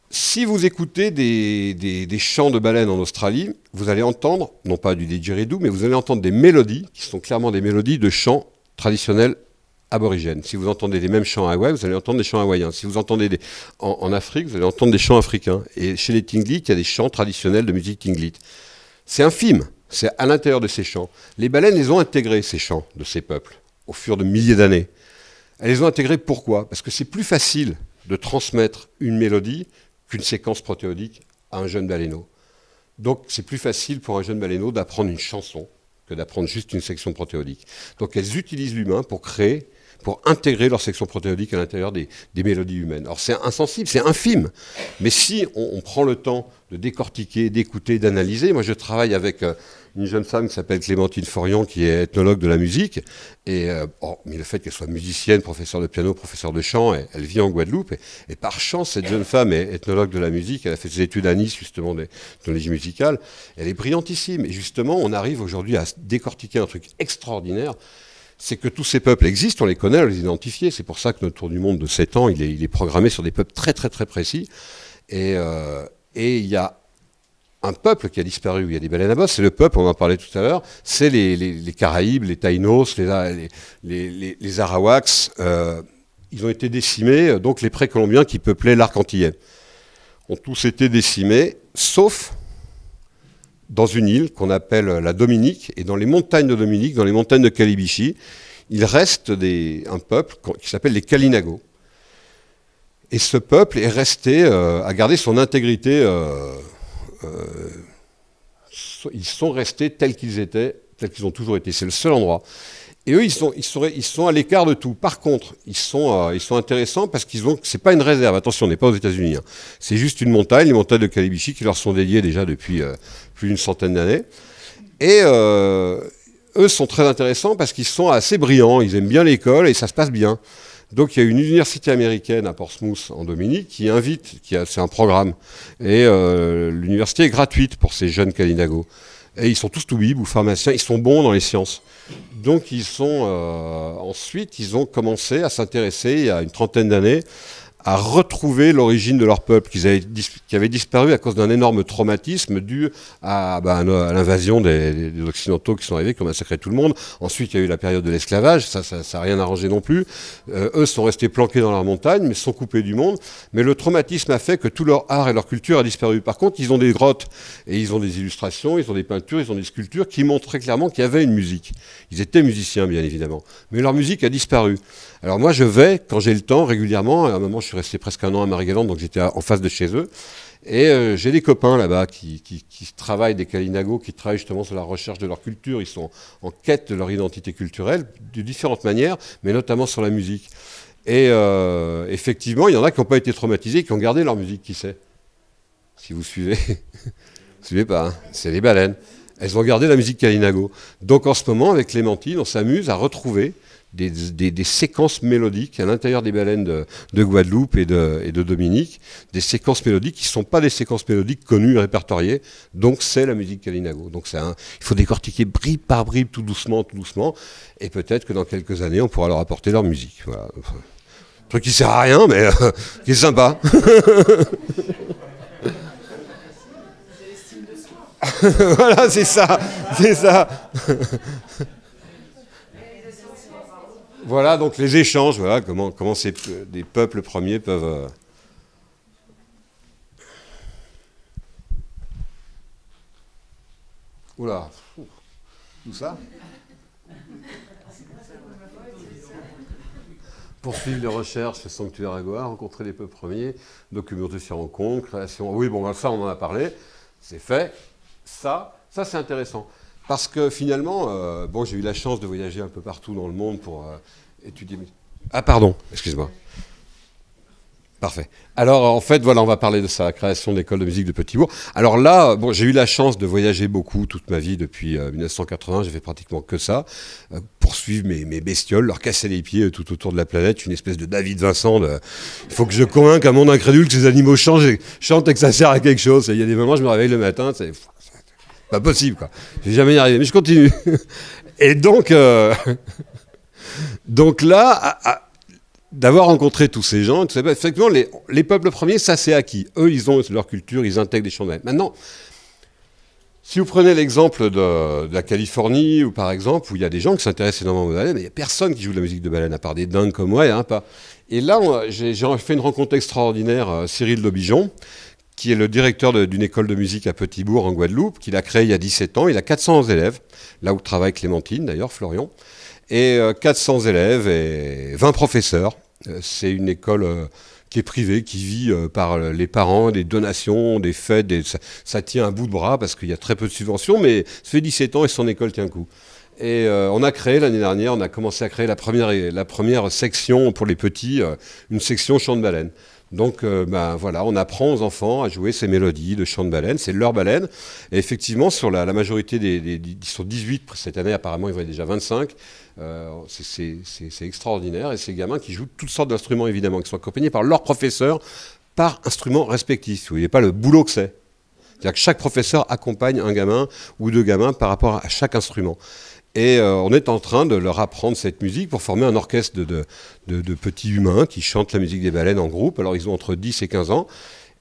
Si vous écoutez des chants de baleines en Australie, vous allez entendre, non pas du didgeridoo, mais vous allez entendre des mélodies qui sont clairement des mélodies de chants traditionnels aborigènes. Si vous entendez les mêmes chants à Hawaï, vous allez entendre des chants hawaïens. Si vous entendez en Afrique, vous allez entendre des chants africains. Et chez les Tlingit, il y a des chants traditionnels de musique Tlingit. C'est infime, c'est à l'intérieur de ces chants. Les baleines les ont intégrés, ces chants de ces peuples, au fur de milliers d'années. Elles les ont intégrés pourquoi? Parce que c'est plus facile de transmettre une mélodie qu'une séquence protéodique à un jeune baleineau. Donc c'est plus facile pour un jeune baleineau d'apprendre une chanson que d'apprendre juste une section protéodique. Donc elles utilisent l'humain pour créer, pour intégrer leur section protéodique à l'intérieur des mélodies humaines. Alors c'est insensible, c'est infime, mais si on prend le temps de décortiquer, d'écouter, d'analyser, moi je travaille avec une jeune femme qui s'appelle Clémentine Forion, qui est ethnologue de la musique, et mais le fait qu'elle soit musicienne, professeure de piano, professeure de chant, elle vit en Guadeloupe, et par chance, cette jeune femme est ethnologue de la musique, elle a fait ses études à Nice, justement, d'ethnologie musicale, elle est brillantissime, et justement, on arrive aujourd'hui à décortiquer un truc extraordinaire, c'est que tous ces peuples existent, on les connaît, on les identifie. C'est pour ça que notre tour du monde de 7 ans, il est programmé sur des peuples très très très précis. Et il y a un peuple qui a disparu, où il y a des baleines à bosse, c'est le peuple, on en parlait tout à l'heure, c'est les Caraïbes, les Taïnos, les Arawaks. Ils ont été décimés, donc les précolombiens qui peuplaient l'arc antillais ont tous été décimés, sauf dans une île qu'on appelle la Dominique, et dans les montagnes de Dominique, dans les montagnes de Calibichi, il reste un peuple qui s'appelle les Kalinago. Et ce peuple est resté, a gardé son intégrité, ils sont restés tels qu'ils étaient, tels qu'ils ont toujours été. C'est le seul endroit. Et eux, ils sont à l'écart de tout. Par contre, ils sont intéressants parce c'est pas une réserve. Attention, on n'est pas aux États-Unis. Hein. C'est juste une montagne, les montagnes de Calibichi, qui leur sont dédiées déjà depuis plus d'une centaine d'années. Et eux sont très intéressants parce qu'ils sont assez brillants. Ils aiment bien l'école et ça se passe bien. Donc il y a une université américaine à Portsmouth, en Dominique, qui invite, c'est un programme. Et l'université est gratuite pour ces jeunes Kalinago. Et ils sont tous toubibs ou pharmaciens, ils sont bons dans les sciences. Donc ensuite, ils ont commencé à s'intéresser, il y a une trentaine d'années, à retrouver l'origine de leur peuple, qui avait disparu à cause d'un énorme traumatisme dû à l'invasion des Occidentaux qui sont arrivés, qui ont massacré tout le monde. Ensuite, il y a eu la période de l'esclavage, ça n'a rien arrangé non plus. Eux sont restés planqués dans leur montagne, mais sont coupés du monde. Mais le traumatisme a fait que tout leur art et leur culture a disparu. Par contre, ils ont des grottes, et ils ont des illustrations, ils ont des peintures, ils ont des sculptures qui montrent très clairement qu'il y avait une musique. Ils étaient musiciens, bien évidemment. Mais leur musique a disparu. Alors moi, je vais, quand j'ai le temps, régulièrement, à un moment, je suis resté presque un an à Marie-Galante, donc j'étais en face de chez eux, et j'ai des copains là-bas qui travaillent, des Kalinago, qui travaillent justement sur la recherche de leur culture, ils sont en quête de leur identité culturelle, de différentes manières, mais notamment sur la musique. Et effectivement, il y en a qui n'ont pas été traumatisés, qui ont gardé leur musique, qui sait? Si vous suivez, vous suivez pas, hein, c'est les baleines. Elles ont gardé la musique Kalinago. Donc en ce moment, avec Clémentine, on s'amuse à retrouver des séquences mélodiques à l'intérieur des baleines de Guadeloupe et de Dominique, des séquences mélodiques qui ne sont pas des séquences mélodiques connues, répertoriées, donc c'est la musique Kalinago. Donc il faut décortiquer bribe par bribe, tout doucement, et peut-être que dans quelques années, on pourra leur apporter leur musique. Voilà. Un truc qui ne sert à rien, mais qui est sympa. Voilà, c'est ça. Voilà, donc les échanges, voilà, comment des peuples premiers peuvent... Oula, tout ça. Poursuivre les recherches, le sanctuaire Agoa, rencontrer les peuples premiers, documenter ces rencontres, création... Oui, bon, ça, on en a parlé, c'est fait. Ça c'est intéressant. Parce que finalement, bon, j'ai eu la chance de voyager un peu partout dans le monde pour étudier. Ah, pardon, excuse-moi. Parfait. Alors, en fait, voilà, on va parler de sa création de l'école de musique de Petit-Bourg. Alors là, bon, j'ai eu la chance de voyager beaucoup toute ma vie depuis 1980. J'ai fait pratiquement que ça, poursuivre mes bestioles, leur casser les pieds tout autour de la planète. Une espèce de David Vincent. Il faut que je convainque un monde incrédule que ces animaux chantent et que ça sert à quelque chose. Il y a des moments, je me réveille le matin, c'est pas possible, quoi. Je vais jamais y arriver, mais je continue. Et donc, donc là, d'avoir rencontré tous ces gens, effectivement, les peuples premiers, ça c'est acquis. Eux, ils ont leur culture, ils intègrent des chants de baleine. Maintenant, si vous prenez l'exemple de la Californie, ou par exemple, où il y a des gens qui s'intéressent énormément aux baleines, mais il n'y a personne qui joue de la musique de baleine, à part des dingues comme moi, hein, pas. Et là, j'ai fait une rencontre extraordinaire, Cyril Lobijon, qui est le directeur d'une école de musique à Petit-Bourg, en Guadeloupe, qu'il a créée il y a 17 ans. Il a 400 élèves, là où travaille Clémentine, d'ailleurs, Florian. Et 400 élèves et 20 professeurs. C'est une école qui est privée, qui vit par les parents, des donations, des fêtes. Ça tient un bout de bras parce qu'il y a très peu de subventions, mais ça fait 17 ans et son école tient le coup. Et on a créé l'année dernière, on a commencé à créer la première section pour les petits, une section chant de baleine. Donc ben, voilà, on apprend aux enfants à jouer ces mélodies de chant de baleine, c'est leur baleine. Et effectivement, sur la majorité sur 18 cette année, apparemment il y en a déjà 25. C'est extraordinaire. Et ces gamins qui jouent toutes sortes d'instruments, évidemment, qui sont accompagnés par leurs professeurs par instrument respectif. Vous voyez pas le boulot que c'est. C'est-à-dire que chaque professeur accompagne un gamin ou deux gamins par rapport à chaque instrument. Et on est en train de leur apprendre cette musique pour former un orchestre de petits humains qui chantent la musique des baleines en groupe. Alors ils ont entre 10 et 15 ans.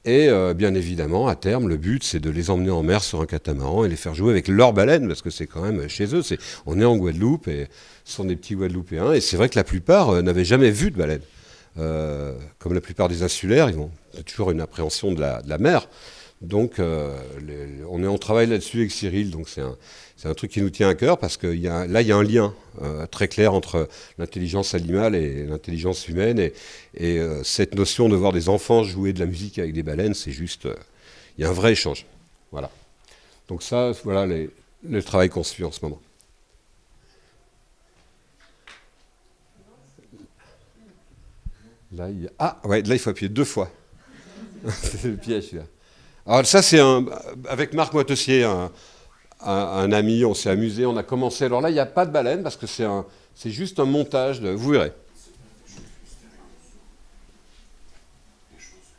Et bien évidemment, à terme, le but, c'est de les emmener en mer sur un catamaran et les faire jouer avec leurs baleines, parce que c'est quand même chez eux. On est en Guadeloupe et ce sont des petits Guadeloupéens. Et c'est vrai que la plupart n'avaient jamais vu de baleine. Comme la plupart des insulaires, ils ont toujours une appréhension de la mer. Donc on travaille là-dessus avec Cyril, donc c'est un truc qui nous tient à cœur parce que là il y a un lien très clair entre l'intelligence animale et l'intelligence humaine et cette notion de voir des enfants jouer de la musique avec des baleines, c'est juste, il y a un vrai échange. Voilà. Donc ça, voilà le travail qu'on suit en ce moment. Là, ouais, là il faut appuyer 2 fois. C'est le piège là. Alors ça, c'est avec Marc Moitessier, un ami, on s'est amusé, on a commencé. Alors là, il n'y a pas de baleine parce que c'est juste un montage, vous verrez.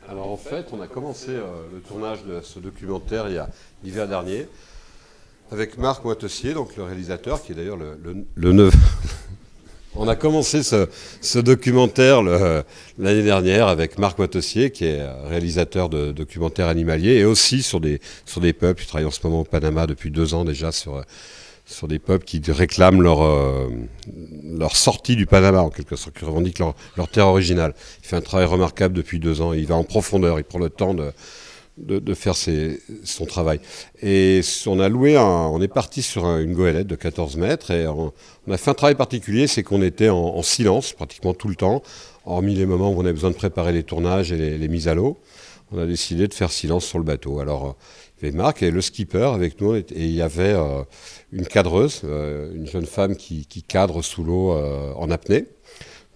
Alors en fait, on a commencé le tournage de ce documentaire l'hiver dernier avec Marc Moitessier, donc le réalisateur, qui est d'ailleurs le neveu. On a commencé ce documentaire l'année dernière avec Marc Moitessier, qui est réalisateur de documentaires animaliers, et aussi sur des peuples. Il travaille en ce moment au Panama depuis 2 ans déjà sur des peuples qui réclament leur sortie du Panama, en quelque sorte, qui revendiquent leur terre originale. Il fait un travail remarquable depuis 2 ans. Il va en profondeur, il prend le temps de faire son travail. Et on est parti sur une goélette de 14 mètres et on a fait un travail particulier, c'est qu'on était en silence pratiquement tout le temps, hormis les moments où on avait besoin de préparer les tournages et les mises à l'eau. On a décidé de faire silence sur le bateau. Alors, il y avait Marc et le skipper avec nous et il y avait une cadreuse, une jeune femme qui cadre sous l'eau en apnée.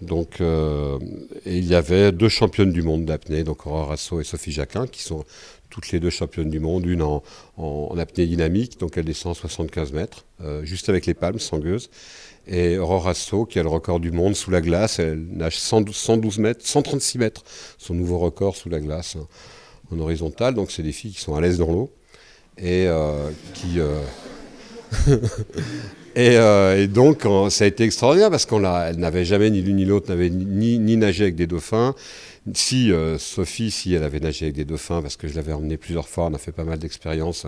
Donc, et il y avait 2 championnes du monde d'apnée, donc Aurore Rasso et Sophie Jacquin, qui sont toutes les 2 championnes du monde, une en apnée dynamique, donc elle descend 75 mètres, juste avec les palmes, sangueuses, et Aurore Rasso, qui a le record du monde sous la glace, elle nage 112 mètres, 136 mètres, son nouveau record sous la glace, en horizontal, donc c'est des filles qui sont à l'aise dans l'eau, et qui... Et donc, ça a été extraordinaire parce qu'elle n'avait jamais, ni l'une ni l'autre, n'avait ni nagé avec des dauphins. Si Sophie, elle avait nagé avec des dauphins parce que je l'avais emmenée plusieurs fois, on a fait pas mal d'expériences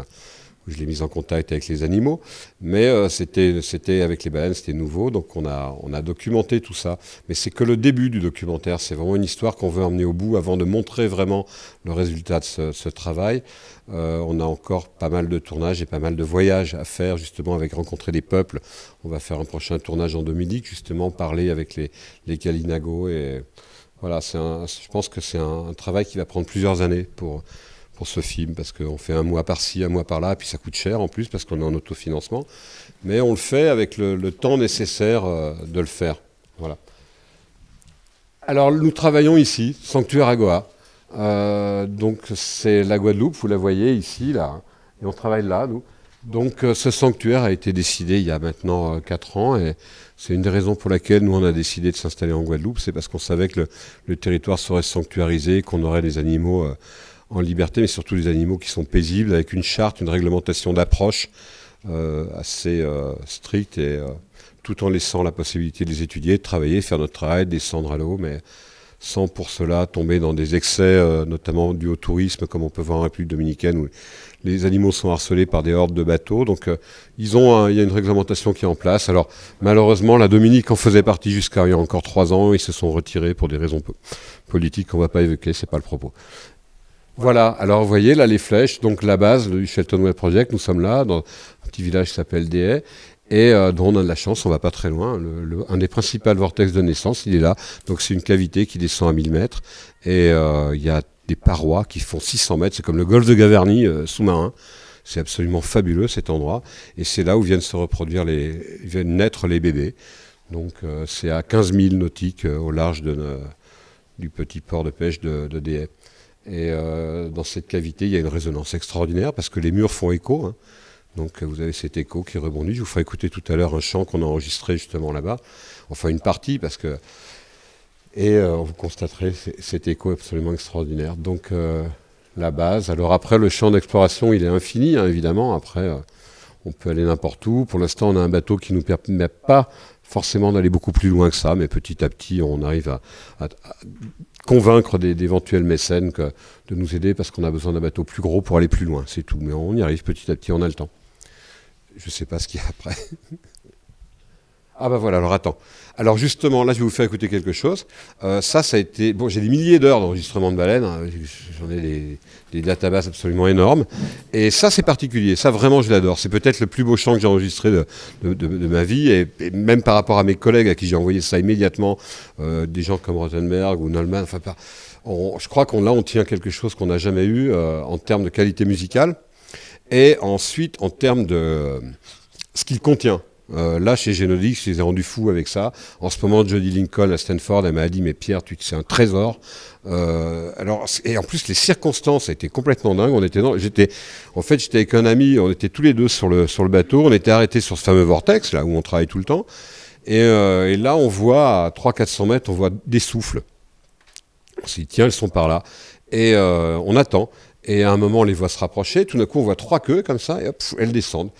où je l'ai mise en contact avec les animaux. Mais c'était avec les baleines, c'était nouveau, donc on a documenté tout ça. Mais c'est que le début du documentaire, c'est vraiment une histoire qu'on veut emmener au bout avant de montrer vraiment le résultat de ce travail. On a encore pas mal de tournages et pas mal de voyages à faire, justement, avec rencontrer des peuples. On va faire un prochain tournage en Dominique, justement, parler avec les Kalinago. Et voilà, je pense que c'est un travail qui va prendre plusieurs années pour pour ce film, parce qu'on fait un mois par-ci, un mois par-là, et puis ça coûte cher en plus, parce qu'on est en autofinancement. Mais on le fait avec le temps nécessaire de le faire. Voilà. Alors nous travaillons ici, Sanctuaire Agoa. Donc c'est la Guadeloupe, vous la voyez ici, là, et on travaille là, nous. Donc ce sanctuaire a été décidé il y a maintenant 4 ans, et c'est une des raisons pour laquelle nous on a décidé de s'installer en Guadeloupe, c'est parce qu'on savait que le territoire serait sanctuarisé, qu'on aurait des animaux en liberté, mais surtout des animaux qui sont paisibles, avec une charte, une réglementation d'approche assez stricte, et tout en laissant la possibilité de les étudier, de travailler, de faire notre travail, de descendre à l'eau, mais sans pour cela tomber dans des excès, notamment dus au tourisme, comme on peut voir en République dominicaine, où les animaux sont harcelés par des hordes de bateaux. Donc il y a une réglementation qui est en place. Alors malheureusement, la Dominique en faisait partie jusqu'à il y a encore 3 ans. Ils se sont retirés pour des raisons politiques qu'on ne va pas évoquer, c'est pas le propos. Voilà, alors vous voyez là les flèches, donc la base du Shelton Well Project, nous sommes là, dans un petit village qui s'appelle Des et dont on a de la chance, on va pas très loin. Un des principaux vortex de naissance, il est là. Donc c'est une cavité qui descend à 1000 mètres. Et il y a des parois qui font 600 mètres. C'est comme le golfe de Gaverny sous-marin. C'est absolument fabuleux cet endroit. Et c'est là où viennent naître les bébés. Donc c'est à 15 000 nautiques au large du petit port de pêche de Des. Et dans cette cavité, il y a une résonance extraordinaire parce que les murs font écho. Hein. Donc vous avez cet écho qui rebondit. Je vous ferai écouter tout à l'heure un chant qu'on a enregistré justement là-bas. Enfin une partie parce que... Et vous constaterez cet écho absolument extraordinaire. Donc la base. Alors après le champ d'exploration il est infini hein, évidemment. Après on peut aller n'importe où. Pour l'instant on a un bateau qui ne nous permet pas forcément d'aller beaucoup plus loin que ça. Mais petit à petit on arrive à convaincre d'éventuels mécènes de nous aider parce qu'on a besoin d'un bateau plus gros pour aller plus loin. C'est tout. Mais on y arrive petit à petit, on a le temps. Je ne sais pas ce qu'il y a après. Ah bah voilà, alors attends. Alors justement, là je vais vous faire écouter quelque chose. Ça a été... Bon, j'ai des milliers d'heures d'enregistrement de baleines. Hein. J'en ai des databases absolument énormes. Et ça c'est particulier. Ça vraiment je l'adore. C'est peut-être le plus beau chant que j'ai enregistré de ma vie. Et même par rapport à mes collègues à qui j'ai envoyé ça immédiatement, des gens comme Rosenberg ou Nolman, enfin je crois on tient quelque chose qu'on n'a jamais eu en termes de qualité musicale. Et ensuite en termes de ce qu'il contient. Là, chez Genodix, je les ai rendus fous avec ça. En ce moment, Jodie Lincoln à Stanford, elle m'a dit, mais Pierre, c'est un trésor. Et en plus, les circonstances étaient complètement dingues. J'étais avec un ami, on était tous les deux sur le bateau. On était arrêtés sur ce fameux vortex, là où on travaille tout le temps. Et là, on voit, à 300-400 mètres, on voit des souffles. On s'est dit, tiens, elles sont par là. Et on attend. Et à un moment, on les voit se rapprocher. Tout d'un coup, on voit 3 queues comme ça, et hop, elles descendent.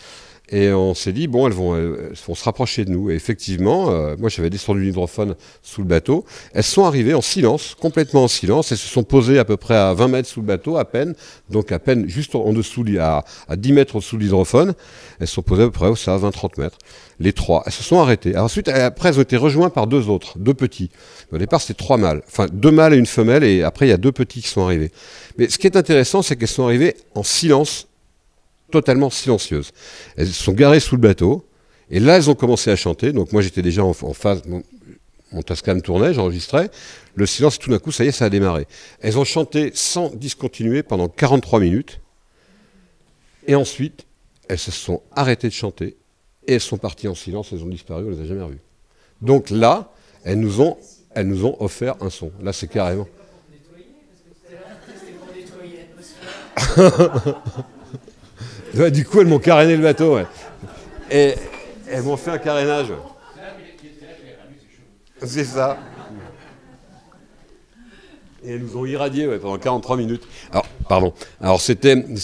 Et on s'est dit, bon, elles vont se rapprocher de nous. Et effectivement, moi j'avais descendu l'hydrophone sous le bateau. Elles sont arrivées en silence, complètement en silence. Elles se sont posées à peu près à 20 mètres sous le bateau, à peine. Donc à peine juste en dessous, à 10 mètres sous l'hydrophone. Elles se sont posées à peu près à 20-30 mètres. Les 3. Elles se sont arrêtées. Alors ensuite, après, elles ont été rejointes par 2 autres, 2 petits. Au départ, c'était 3 mâles. Enfin, 2 mâles et une femelle. Et après, il y a 2 petits qui sont arrivés. Mais ce qui est intéressant, c'est qu'elles sont arrivées en silence, totalement silencieuses. Elles sont garées sous le bateau, et là elles ont commencé à chanter. Donc moi j'étais déjà en phase, mon Tascam tournait, j'enregistrais. Le silence, tout d'un coup, ça y est, ça a démarré. Elles ont chanté sans discontinuer pendant 43 minutes, et ensuite elles se sont arrêtées de chanter, et elles sont parties en silence, elles ont disparu, on les a jamais revues. Donc là, elles nous ont offert un son. Là c'est carrément... Ouais, du coup, elles m'ont caréné le bateau. Ouais. Et elles m'ont fait un carénage. C'est ça. Et elles nous ont irradié pendant 43 minutes. Alors, pardon. Alors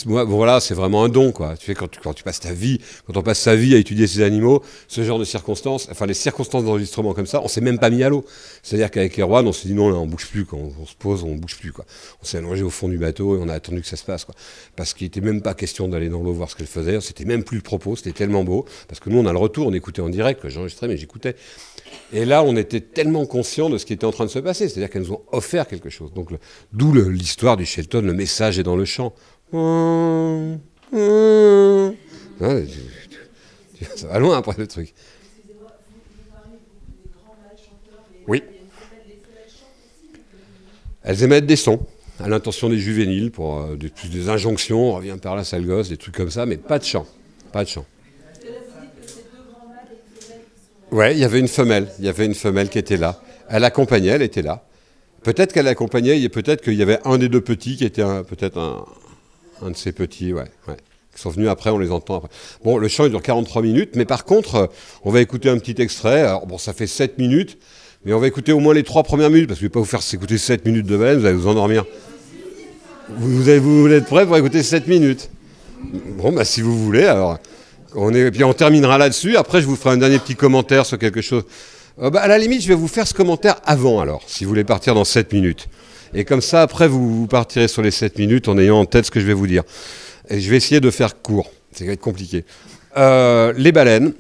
voilà, c'est vraiment un don, quoi. Tu fais quand tu passes ta vie, quand on passe sa vie à étudier ces animaux, ce genre de circonstances, enfin les circonstances d'enregistrement comme ça, on s'est même pas mis à l'eau. C'est-à-dire qu'avec Erwan, on s'est dit non, là, on bouge plus, quand on se pose, on bouge plus, quoi. On s'est allongé au fond du bateau et on a attendu que ça se passe, quoi. Parce qu'il était même pas question d'aller dans l'eau voir ce qu'elle faisait. C'était même plus le propos. C'était tellement beau parce que nous, on a le retour, on écoutait en direct, que j'enregistrais, mais j'écoutais. Et là, on était tellement conscients de ce qui était en train de se passer. C'est-à-dire qu'elles nous ont offert quelque chose. Donc, d'où l'histoire du Shelton, le message est dans le chant. Ça va loin après le truc. Oui. Elles émettent des sons. à l'intention des juvéniles, pour des injonctions, on revient par là, sale gosse, des trucs comme ça, mais pas de chant. Pas de chant. Ouais, il y avait une femelle qui était là. Elle accompagnait, elle était là. Peut-être qu'elle accompagnait, et peut-être qu'il y avait un des deux petits qui était peut-être un de ces petits, ouais, qui sont venus après, on les entend après. Bon, le chant, il dure 43 minutes, mais par contre, on va écouter un petit extrait. Alors, bon, ça fait 7 minutes, mais on va écouter au moins les 3 premières minutes, parce que je ne vais pas vous faire écouter 7 minutes de baleine, vous allez vous endormir. Vous êtes prêts pour écouter 7 minutes? Bon, bah si vous voulez, alors... Puis on terminera là-dessus. Après, je vous ferai un dernier petit commentaire sur quelque chose. À la limite, je vais vous faire ce commentaire avant, alors, si vous voulez partir dans 7 minutes. Et comme ça, après, vous partirez sur les 7 minutes en ayant en tête ce que je vais vous dire. Et je vais essayer de faire court. Ça va être compliqué. Les baleines,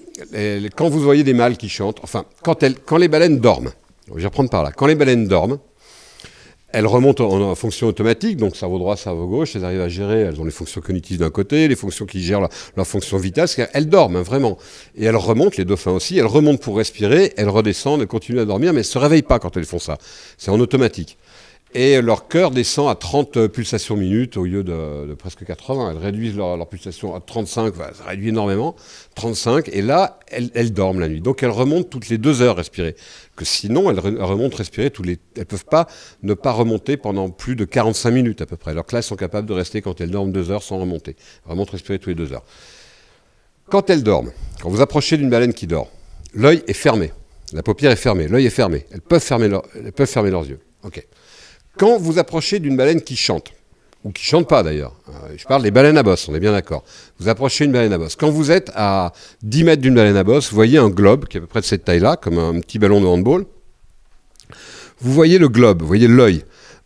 quand vous voyez des mâles qui chantent, enfin, quand les baleines dorment, je vais reprendre par là, quand les baleines dorment, elles remontent en fonction automatique, donc cerveau droit, cerveau gauche, elles arrivent à gérer, elles ont les fonctions cognitives d'un côté, les fonctions qui gèrent leur fonction vitale, elles dorment, hein, vraiment. Et elles remontent, les dauphins aussi, elles remontent pour respirer, elles redescendent, elles continuent à dormir, mais elles ne se réveillent pas quand elles font ça. C'est en automatique. Et leur cœur descend à 30 pulsations minutes au lieu de presque 80. Elles réduisent leur pulsation à 35, ça réduit énormément, 35, et là, elles dorment la nuit. Donc elles remontent toutes les 2 heures respirer. Que sinon, elles remontent respirer elles ne peuvent pas ne pas remonter pendant plus de 45 minutes à peu près. Alors que là, elles sont capables de rester quand elles dorment 2 heures sans remonter. Elles remontent respirer tous les 2 heures. Quand elles dorment, quand vous approchez d'une baleine qui dort, l'œil est fermé. La paupière est fermée, l'œil est fermé. Elles peuvent fermer leurs yeux. Ok. Quand vous approchez d'une baleine qui chante, ou qui ne chante pas d'ailleurs, je parle des baleines à bosse, on est bien d'accord. Vous approchez une baleine à bosse. Quand vous êtes à 10 mètres d'une baleine à bosse, vous voyez un globe qui est à peu près de cette taille-là, comme un petit ballon de handball. Vous voyez le globe, vous voyez l'œil.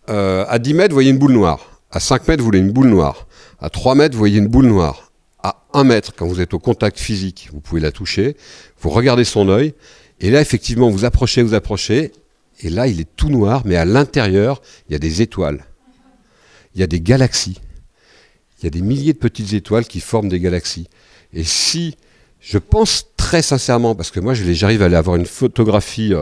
À 10 mètres, vous voyez une boule noire. À 5 mètres, vous voyez une boule noire. À 3 mètres, vous voyez une boule noire. À 1 mètre, quand vous êtes au contact physique, vous pouvez la toucher. Vous regardez son œil. Et là, effectivement, vous approchez. Et là, il est tout noir, mais à l'intérieur, il y a des étoiles. Il y a des galaxies. Il y a des milliers de petites étoiles qui forment des galaxies. Et si, je pense très sincèrement, parce que moi, j'arrive à aller avoir une photographie,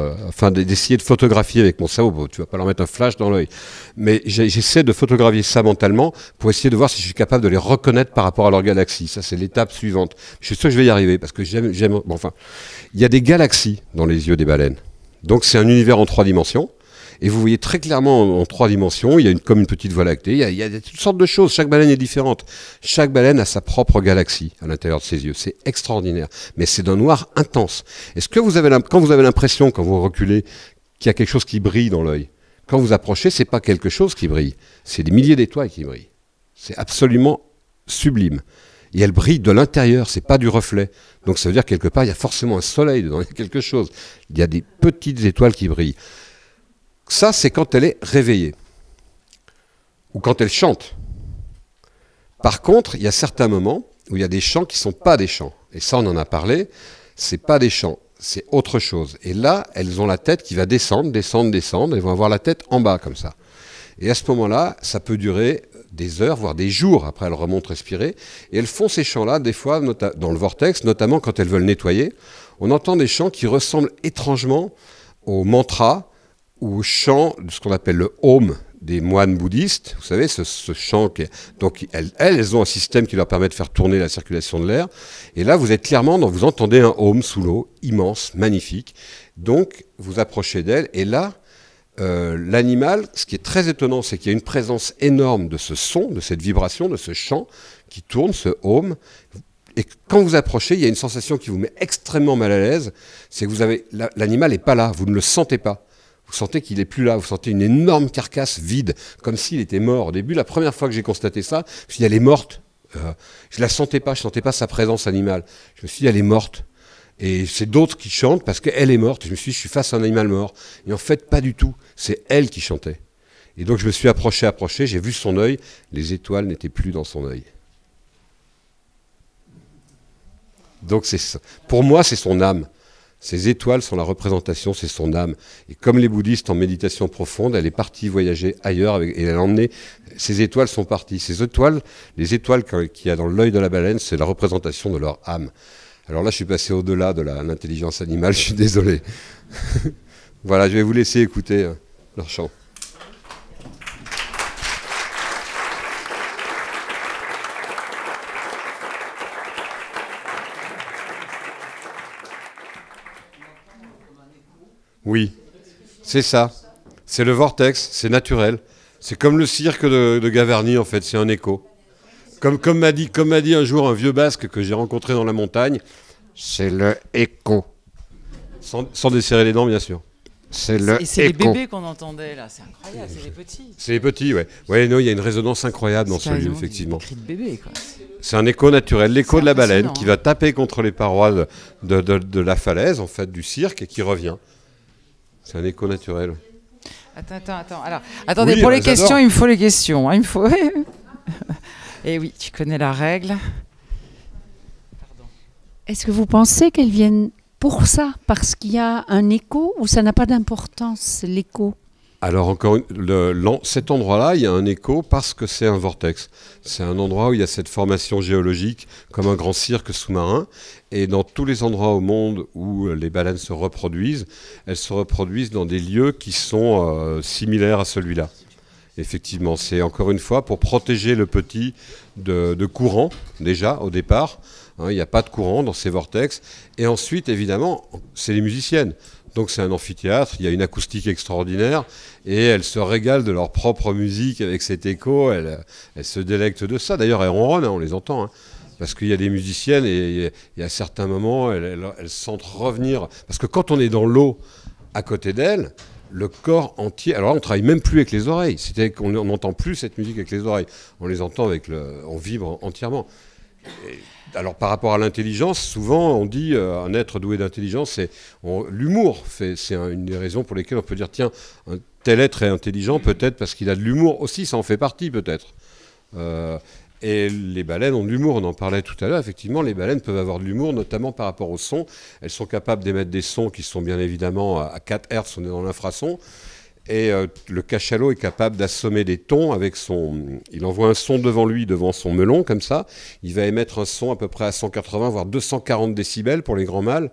d'essayer de photographier avec mon cerveau, tu vas pas leur mettre un flash dans l'œil, mais j'essaie de photographier ça mentalement pour essayer de voir si je suis capable de les reconnaître par rapport à leur galaxie. Ça, c'est l'étape suivante. Je suis sûr que je vais y arriver, parce que il y a des galaxies dans les yeux des baleines. Donc c'est un univers en 3 dimensions, et vous voyez très clairement en 3 dimensions, il y a comme une petite voie lactée, il y a toutes sortes de choses, chaque baleine est différente. Chaque baleine a sa propre galaxie à l'intérieur de ses yeux, c'est extraordinaire, mais c'est d'un noir intense. Est-ce que quand vous avez l'impression, quand vous reculez, qu'il y a quelque chose qui brille dans l'œil, quand vous approchez, c'est pas quelque chose qui brille, c'est des milliers d'étoiles qui brillent. C'est absolument sublime. Et elle brille de l'intérieur, c'est pas du reflet. Donc ça veut dire quelque part, il y a forcément un soleil dedans, il y a quelque chose. Il y a des petites étoiles qui brillent. Ça, c'est quand elle est réveillée. Ou quand elle chante. Par contre, il y a certains moments où il y a des chants qui ne sont pas des chants. Et ça, on en a parlé, c'est pas des chants, c'est autre chose. Et là, elles ont la tête qui va descendre, elles vont avoir la tête en bas, comme ça. Et à ce moment-là, ça peut durer des heures, voire des jours, après elles remontent respirer, et elles font ces chants-là, des fois, dans le vortex, notamment quand elles veulent nettoyer, on entend des chants qui ressemblent étrangement au mantra ou au chant de ce qu'on appelle le Om des moines bouddhistes, vous savez, ce chant, donc elles ont un système qui leur permet de faire tourner la circulation de l'air, et là vous êtes clairement, vous entendez un Om sous l'eau, immense, magnifique, donc vous approchez d'elle, et là, l'animal, ce qui est très étonnant, c'est qu'il y a une présence énorme de ce son, de cette vibration, de ce chant qui tourne, ce Om. Et quand vous approchez, il y a une sensation qui vous met extrêmement mal à l'aise, c'est que l'animal n'est pas là, vous ne le sentez pas. Vous sentez qu'il n'est plus là, vous sentez une énorme carcasse vide, comme s'il était mort. Au début, la première fois que j'ai constaté ça, je me suis dit, elle est morte. Je ne la sentais pas, je ne sentais pas sa présence animale. Je me suis dit, elle est morte. Et c'est d'autres qui chantent parce qu'elle est morte. Et je me suis dit, je suis face à un animal mort. Et en fait, pas du tout. C'est elle qui chantait. Et donc, je me suis approché, j'ai vu son œil. Les étoiles n'étaient plus dans son œil. Donc, pour moi, c'est son âme. Ces étoiles sont la représentation, c'est son âme. Et comme les bouddhistes en méditation profonde, elle est partie voyager ailleurs et elle a emmené. Ces étoiles sont parties. Ces étoiles, les étoiles qu'il y a dans l'œil de la baleine, c'est la représentation de leur âme. Alors là, je suis passé au-delà de l'intelligence animale, je suis désolé. Voilà, je vais vous laisser écouter leur chant. Oui, c'est ça. C'est le vortex, c'est naturel. C'est comme le cirque de Gavarnie, en fait, c'est un écho. Comme m'a dit un jour un vieux basque que j'ai rencontré dans la montagne, c'est le écho. Sans desserrer les dents, bien sûr. C'est le Et c'est les écho. bébés qu'on entendait là, c'est incroyable, c'est les petits. C'est les petits, ouais. Ouais, non, il y a une résonance incroyable dans ce lieu, Carrément effectivement. des cris de bébé, quoi. C'est un écho naturel, l'écho C'est de la baleine impressionnant, qui va taper contre les parois de la falaise, en fait, du cirque, et qui revient. C'est un écho naturel. Attends. Alors, attendez, Oui, pour les j'adore. questions, il me faut les questions. Il me faut. Et oui, tu connais la règle. Est-ce que vous pensez qu'elles viennent pour ça, parce qu'il y a un écho, ou ça n'a pas d'importance, l'écho? Alors encore cet endroit-là, il y a un écho parce que c'est un vortex. C'est un endroit où il y a cette formation géologique comme un grand cirque sous-marin. Et dans tous les endroits au monde où les baleines se reproduisent, elles se reproduisent dans des lieux qui sont similaires à celui-là. Effectivement, c'est encore une fois pour protéger le petit de courant, déjà au départ. Hein, il n'y a pas de courant dans ces vortex. Et ensuite, évidemment, c'est les musiciennes. Donc c'est un amphithéâtre, il y a une acoustique extraordinaire et elles se régalent de leur propre musique avec cet écho, elles se délectent de ça. D'ailleurs, elles ronronnent, hein, on les entend, hein, parce qu'il y a des musiciennes et à certains moments, elles sentent revenir. Parce que quand on est dans l'eau à côté d'elles, le corps entier... Alors là, on ne travaille même plus avec les oreilles, c'est-à-dire qu'on n'entend plus cette musique avec les oreilles. On les entend avec on vibre entièrement. Alors par rapport à l'intelligence, souvent on dit un être doué d'intelligence, c'est l'humour. C'est une des raisons pour lesquelles on peut dire tiens, un tel être est intelligent peut-être parce qu'il a de l'humour aussi, ça en fait partie peut-être. Et les baleines ont de l'humour, on en parlait tout à l'heure, effectivement les baleines peuvent avoir de l'humour, notamment par rapport au son. Elles sont capables d'émettre des sons qui sont bien évidemment à 4 Hz, on est dans l'infrason. Et le cachalot est capable d'assommer des tons avec son... Il envoie un son devant lui, devant son melon, comme ça. Il va émettre un son à peu près à 180, voire 240 décibels pour les grands mâles.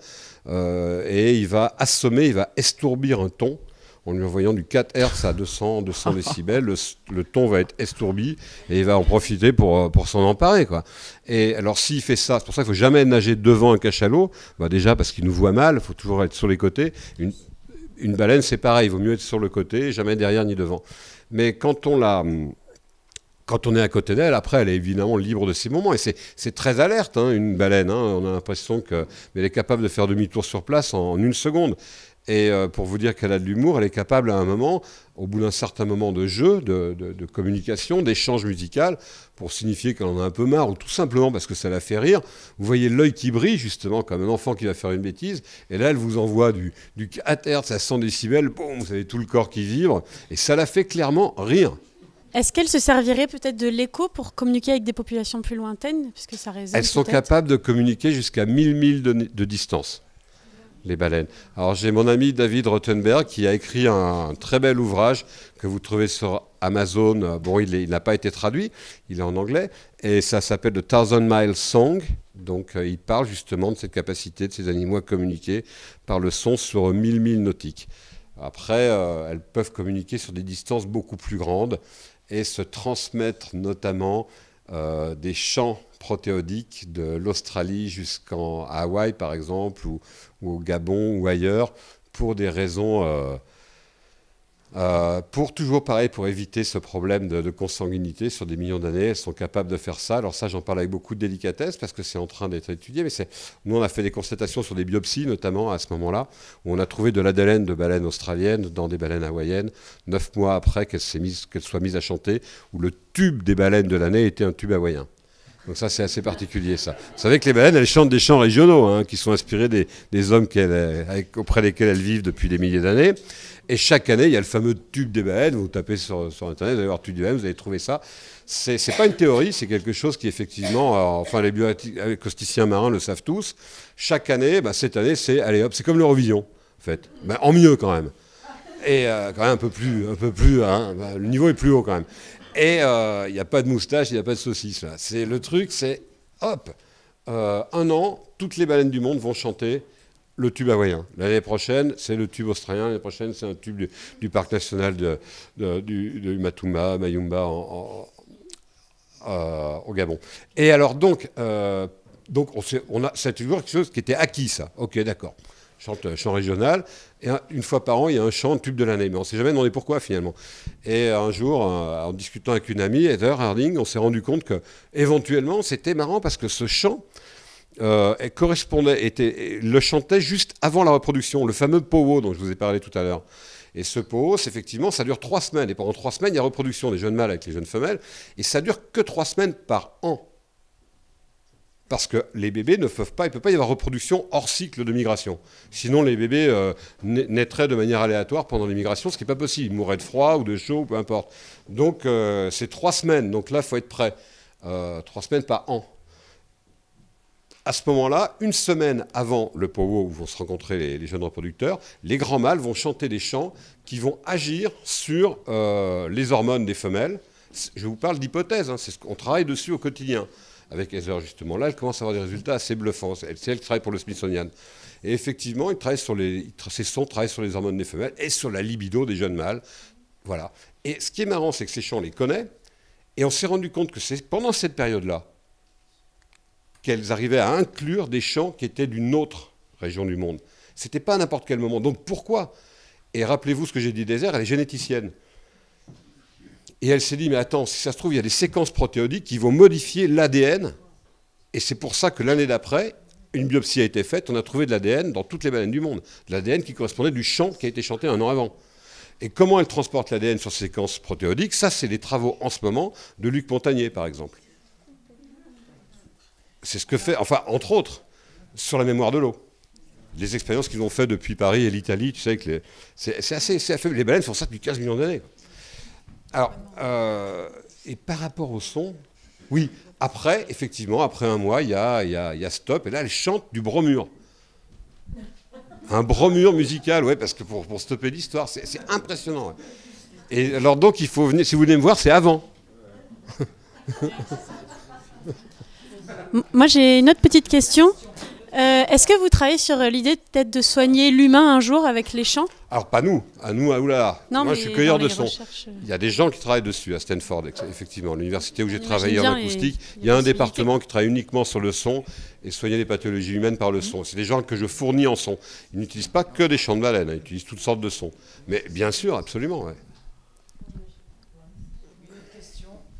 Et il va assommer, il va estourbir un ton. En lui envoyant du 4 Hz à 200 décibels, le ton va être estourbi et il va en profiter pour s'en emparer, quoi. Et alors s'il fait ça, c'est pour ça qu'il ne faut jamais nager devant un cachalot. Bah, déjà parce qu'il nous voit mal, il faut toujours être sur les côtés. Une baleine, c'est pareil, il vaut mieux être sur le côté, jamais derrière ni devant. Mais quand on est à côté d'elle, après, elle est évidemment libre de ses moments. Et c'est très alerte, hein, une baleine. Hein. On a l'impression qu'elle est capable de faire demi-tour sur place en une seconde. Et pour vous dire qu'elle a de l'humour, elle est capable à un moment, au bout d'un certain moment de jeu, de communication, d'échange musical, pour signifier qu'elle en a un peu marre, ou tout simplement parce que ça la fait rire. Vous voyez l'œil qui brille, justement, comme un enfant qui va faire une bêtise, et là, elle vous envoie du 4 Hz à 100 décibels, boum, vous avez tout le corps qui vibre, et ça la fait clairement rire. Est-ce qu'elle se servirait peut-être de l'écho pour communiquer avec des populations plus lointaines, puisque ça résonne? Elles sont capables de communiquer jusqu'à 1000 milles de distance. Les baleines. Alors j'ai mon ami David Rothenberg qui a écrit un très bel ouvrage que vous trouvez sur Amazon. Bon, il n'a pas été traduit, il est en anglais, et ça s'appelle The Thousand Mile Song. Donc il parle justement de cette capacité de ces animaux à communiquer par le son sur 1000 milles nautiques. Après, elles peuvent communiquer sur des distances beaucoup plus grandes et se transmettre notamment des chants protéodiques de l'Australie jusqu'à Hawaï, par exemple, ou au Gabon ou ailleurs, pour des raisons... pour toujours pareil, pour éviter ce problème de consanguinité sur des millions d'années, elles sont capables de faire ça. Alors ça, j'en parle avec beaucoup de délicatesse parce que c'est en train d'être étudié. Mais nous, on a fait des constatations sur des biopsies, notamment à ce moment-là, où on a trouvé de l'ADN de baleines australiennes dans des baleines hawaïennes, 9 mois après qu'elles soient mises à chanter, où le tube des baleines de l'année était un tube hawaïen. Donc ça, c'est assez particulier, ça. Vous savez que les baleines, elles chantent des chants régionaux, hein, qui sont inspirés des hommes auprès desquels elles vivent depuis des milliers d'années. Et chaque année, il y a le fameux tube des baleines. Vous tapez sur Internet, vous allez voir tube des baleines, vous allez trouver ça. C'est pas une théorie, c'est quelque chose qui, effectivement, enfin, les bioacousticiens marins le savent tous. Chaque année, cette année, allez hop, c'est comme l'Eurovision, en fait. En mieux, quand même. Et quand même un peu plus, hein, le niveau est plus haut, quand même. Et il n'y a pas de moustache, il n'y a pas de saucisse, là. Le truc, c'est, hop, un an, toutes les baleines du monde vont chanter le tube hawaïen. L'année prochaine, c'est le tube australien. L'année prochaine, c'est un tube du parc national du Matumba, Mayumba, au Gabon. Et alors, donc c'est toujours quelque chose qui était acquis, ça. Ok, d'accord. chante chant régional, et une fois par an, il y a un chant tube de l'année. Mais on ne s'est jamais demandé pourquoi, finalement. Et un jour, en discutant avec une amie, Heather Harding, on s'est rendu compte que, éventuellement, c'était marrant parce que ce chant le chantait juste avant la reproduction, le fameux powo dont je vous ai parlé tout à l'heure. Et ce powo, effectivement, ça dure 3 semaines. Et pendant 3 semaines, il y a reproduction des jeunes mâles avec les jeunes femelles. Et ça dure que 3 semaines par an. Parce que les bébés ne peuvent pas, il ne peut pas y avoir reproduction hors cycle de migration. Sinon, les bébés naîtraient de manière aléatoire pendant les migrations, ce qui n'est pas possible. Ils mourraient de froid ou de chaud, peu importe. Donc, c'est 3 semaines. Donc là, il faut être prêt. 3 semaines par an. À ce moment-là, une semaine avant le powo où vont se rencontrer les jeunes reproducteurs, les grands mâles vont chanter des chants qui vont agir sur les hormones des femelles. Je vous parle d'hypothèse, hein, c'est ce qu'on travaille dessus au quotidien. Avec Heather, justement, là, elle commence à avoir des résultats assez bluffants. C'est elle qui travaille pour le Smithsonian. Et effectivement, ces sons travaillent sur les hormones des femelles et sur la libido des jeunes mâles. Voilà. Et ce qui est marrant, c'est que ces chants, on les connaît. Et on s'est rendu compte que c'est pendant cette période-là qu'elles arrivaient à inclure des chants qui étaient d'une autre région du monde. Ce n'était pas à n'importe quel moment. Donc pourquoi? Et rappelez-vous ce que j'ai dit d'Heather, elle est généticienne. Et elle s'est dit, mais attends, si ça se trouve, il y a des séquences protéodiques qui vont modifier l'ADN. Et c'est pour ça que l'année d'après, une biopsie a été faite, on a trouvé de l'ADN dans toutes les baleines du monde. De l'ADN qui correspondait du chant qui a été chanté 1 an avant. Et comment elle transporte l'ADN sur ces séquences protéodiques? Ça, c'est les travaux en ce moment de Luc Montagnier, par exemple. C'est ce que fait, enfin, entre autres, sur la mémoire de l'eau. Les expériences qu'ils ont faites depuis Paris et l'Italie, tu sais que c'est assez faible. Les baleines font ça depuis 15 millions d'années. Alors, et par rapport au son, oui, après, effectivement, après 1 mois, il y a stop, et là, elle chante du bromure. Un bromure musical, ouais, parce que pour stopper l'histoire, c'est impressionnant. Ouais. Et alors donc, il faut venir, si vous venez me voir, c'est avant. Moi, j'ai une autre petite question. Est-ce que vous travaillez sur l'idée peut-être de soigner l'humain un jour avec les chants? Alors, pas nous, oulala. Non, moi, je suis cueilleur de son. Recherches... Il y a des gens qui travaillent dessus à Stanford, effectivement. L'université où j'ai travaillé en acoustique, il y a un département qui travaille uniquement sur le son et soigner les pathologies humaines par le son. C'est des gens que je fournis en son. Ils n'utilisent pas que des chants de baleine, ils utilisent toutes sortes de sons. Mais bien sûr, absolument, ouais.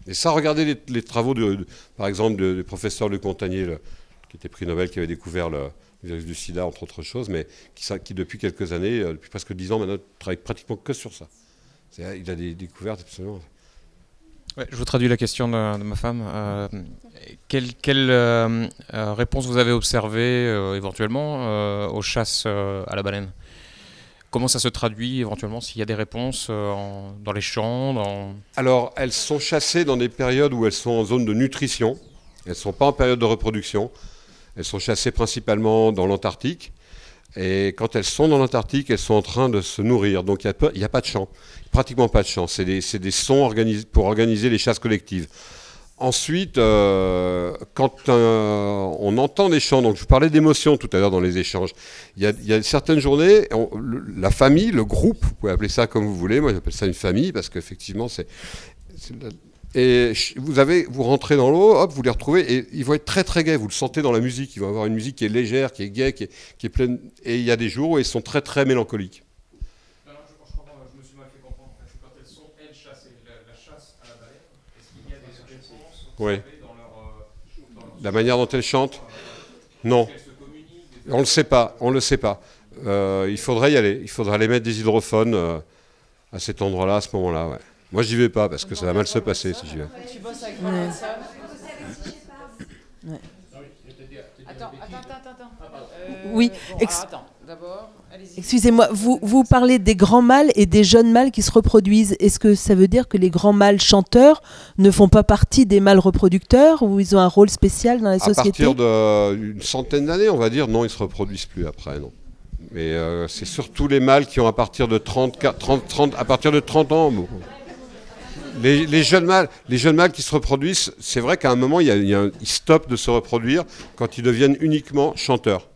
Et ça, regardez les travaux, par exemple, du professeur Luc Montagnier, qui était prix Nobel, qui avait découvert le virus du sida, entre autres choses, mais qui depuis quelques années, depuis presque 10 ans maintenant, travaille pratiquement que sur ça. Il a des découvertes absolument... Ouais, je vous traduis la question de ma femme. Quelle réponse vous avez observée éventuellement aux chasses à la baleine? Comment ça se traduit éventuellement s'il y a des réponses dans les champs Alors, elles sont chassées dans des périodes où elles sont en zone de nutrition. Elles ne sont pas en période de reproduction. Elles sont chassées principalement dans l'Antarctique. Et quand elles sont dans l'Antarctique, elles sont en train de se nourrir. Donc, il n'y a pas de chant. Pratiquement pas de chant. C'est des sons pour organiser les chasses collectives. Ensuite, quand on entend des chants, donc je vous parlais d'émotions tout à l'heure dans les échanges, il y a certaines journées, la famille, le groupe, vous pouvez appeler ça comme vous voulez, moi j'appelle ça une famille, parce qu'effectivement et vous rentrez dans l'eau, hop, vous les retrouvez, et ils vont être très très gais, vous le sentez dans la musique, ils vont avoir une musique qui est légère, qui est gaie, qui est pleine, et il y a des jours où ils sont très très mélancoliques. Oui. La manière dont elles chantent? Non. On ne le sait pas. On le sait pas. Il faudrait y aller. Il faudrait aller mettre des hydrophones à cet endroit-là, à ce moment-là. Ouais. Moi, j'y vais pas parce que ça va mal se passer si j'y vais. Tu bosses avec ouais. Attends. Oui. Attends, d'abord, allez-y. Excusez-moi, vous parlez des grands mâles et des jeunes mâles qui se reproduisent. Est-ce que ça veut dire que les grands mâles chanteurs ne font pas partie des mâles reproducteurs ou ils ont un rôle spécial dans la société? À partir d'une centaine d'années, on va dire, non, ils ne se reproduisent plus après, non. Mais c'est surtout les mâles qui ont à partir de 30 ans. Bon. Les jeunes mâles qui se reproduisent, c'est vrai qu'à un moment, ils stoppent de se reproduire quand ils deviennent uniquement chanteurs.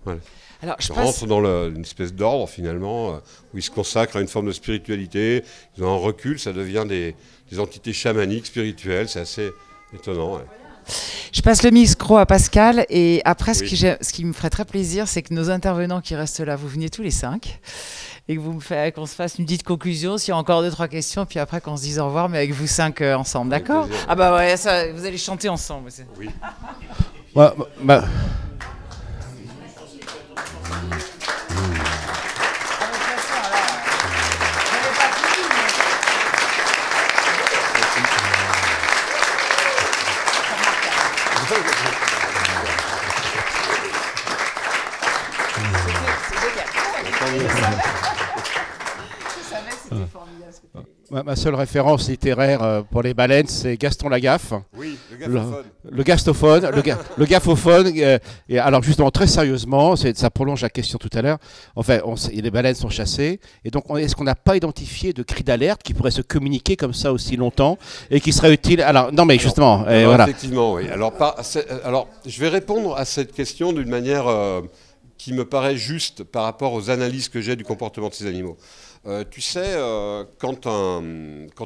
Voilà. Alors, Ils rentrent dans une espèce d'ordre, finalement, où ils se consacrent à une forme de spiritualité. Ils ont un recul, ça devient des entités chamaniques, spirituelles. C'est assez étonnant. Ouais. Je passe le micro à Pascal et après, Oui. ce qui me ferait très plaisir, c'est que nos intervenants qui restent là, vous veniez tous les 5 et que qu'on se fasse une petite conclusion, s'il y a encore 2-3 questions, puis après qu'on se dise au revoir, mais avec vous 5 ensemble, Avec d'accord? plaisir. Ah bah ouais, ça, vous allez chanter ensemble. Oui. Ouais, bah, ma seule référence littéraire pour les baleines, c'est Gaston Lagaffe. Oui, le gaffophone. Le gastophone, le gaffophone. Et alors justement, très sérieusement, ça prolonge la question tout à l'heure. Enfin, les baleines sont chassées. Et donc, est-ce qu'on n'a pas identifié de cris d'alerte qui pourraient se communiquer comme ça aussi longtemps et qui seraient utiles? Alors, non, mais justement, Alors, voilà. effectivement, oui. Alors, je vais répondre à cette question d'une manière qui me paraît juste par rapport aux analyses que j'ai du comportement de ces animaux. Tu sais, quand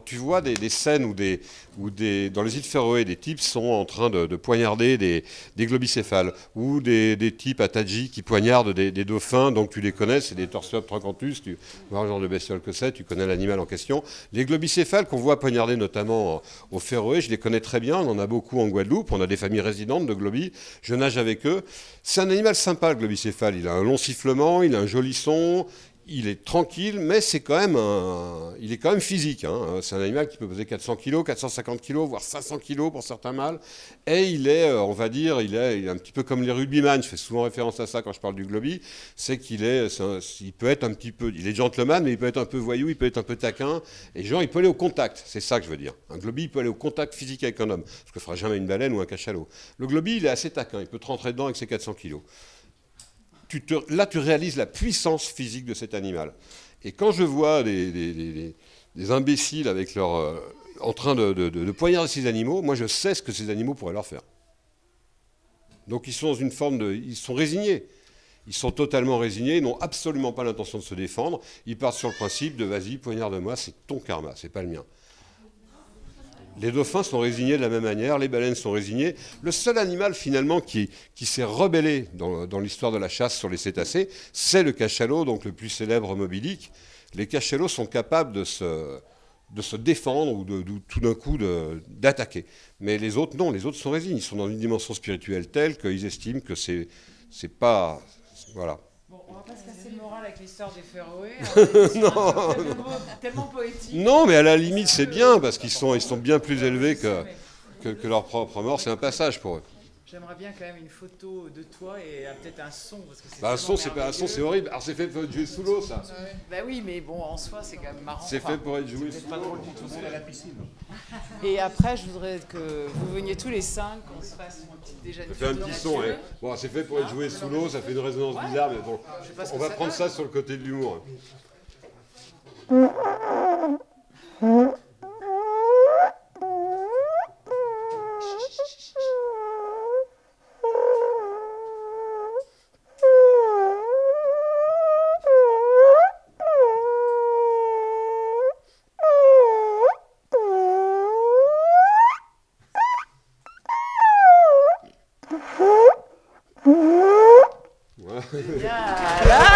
tu vois des scènes dans les îles Féroé, des types sont en train de poignarder des globicéphales, ou des types à Tadji qui poignardent des dauphins, donc tu les connais, c'est des torsiops trochanthus, tu vois le genre de bestiole que c'est, tu connais l'animal en question. Les globicéphales qu'on voit poignarder notamment au Féroé, je les connais très bien, on en a beaucoup en Guadeloupe, on a des familles résidentes de globis, je nage avec eux. C'est un animal sympa, le globicéphale, il a un long sifflement, il a un joli son. Il est tranquille, mais il est quand même physique. Hein. C'est un animal qui peut peser 400 kg, 450 kg, voire 500 kg pour certains mâles. Et il est, on va dire, il est un petit peu comme les rugbyman. Je fais souvent référence à ça quand je parle du globi. C'est qu'il il peut être un petit peu, il est gentleman, mais il peut être un peu voyou, il peut être un peu taquin. Et genre, il peut aller au contact. C'est ça que je veux dire. Un globi, il peut aller au contact physique avec un homme. Ce que fera jamais une baleine ou un cachalot. Le globi, il est assez taquin. Il peut te rentrer dedans avec ses 400 kg. Là, tu réalises la puissance physique de cet animal. Et quand je vois des imbéciles avec en train de poignarder ces animaux, moi, je sais ce que ces animaux pourraient leur faire. Donc, ils sont dans une forme ils sont résignés. Ils sont totalement résignés, ils n'ont absolument pas l'intention de se défendre. Ils partent sur le principe de « vas-y, poignarde-moi, c'est ton karma, c'est pas le mien ». Les dauphins sont résignés de la même manière, les baleines sont résignées. Le seul animal finalement qui s'est rebellé dans l'histoire de la chasse sur les cétacés, c'est le cachalot, donc le plus célèbre mobylique. Les cachalots sont capables de se défendre ou tout d'un coup d'attaquer. Mais les autres, non, les autres sont résignés. Ils sont dans une dimension spirituelle telle qu'ils estiment que c'est pas... Voilà. Bon, on va pas se casser le moral avec l'histoire des Féroé. Non, Tellement poétique. non, mais à la limite, c'est bien, parce qu'ils sont bien plus élevés que leur propre mort. C'est un passage pour eux. J'aimerais bien quand même une photo de toi et peut-être un son. Parce que Bah, un son, c'est pas un son, c'est horrible. Alors, c'est fait pour être joué sous l'eau, ça. Bah oui, mais bon, en soi, c'est quand même marrant. C'est fait pour être joué c'est sous pas l'eau. drôle du tout. Et après, je voudrais que vous veniez tous les 5, qu'on se fasse une petite déjà. Ça fait un petit son, hein. Bon, c'est fait pour être joué sous l'eau, ça fait une résonance bizarre, mais bon, on va prendre ça sur le côté de l'humour. Voilà.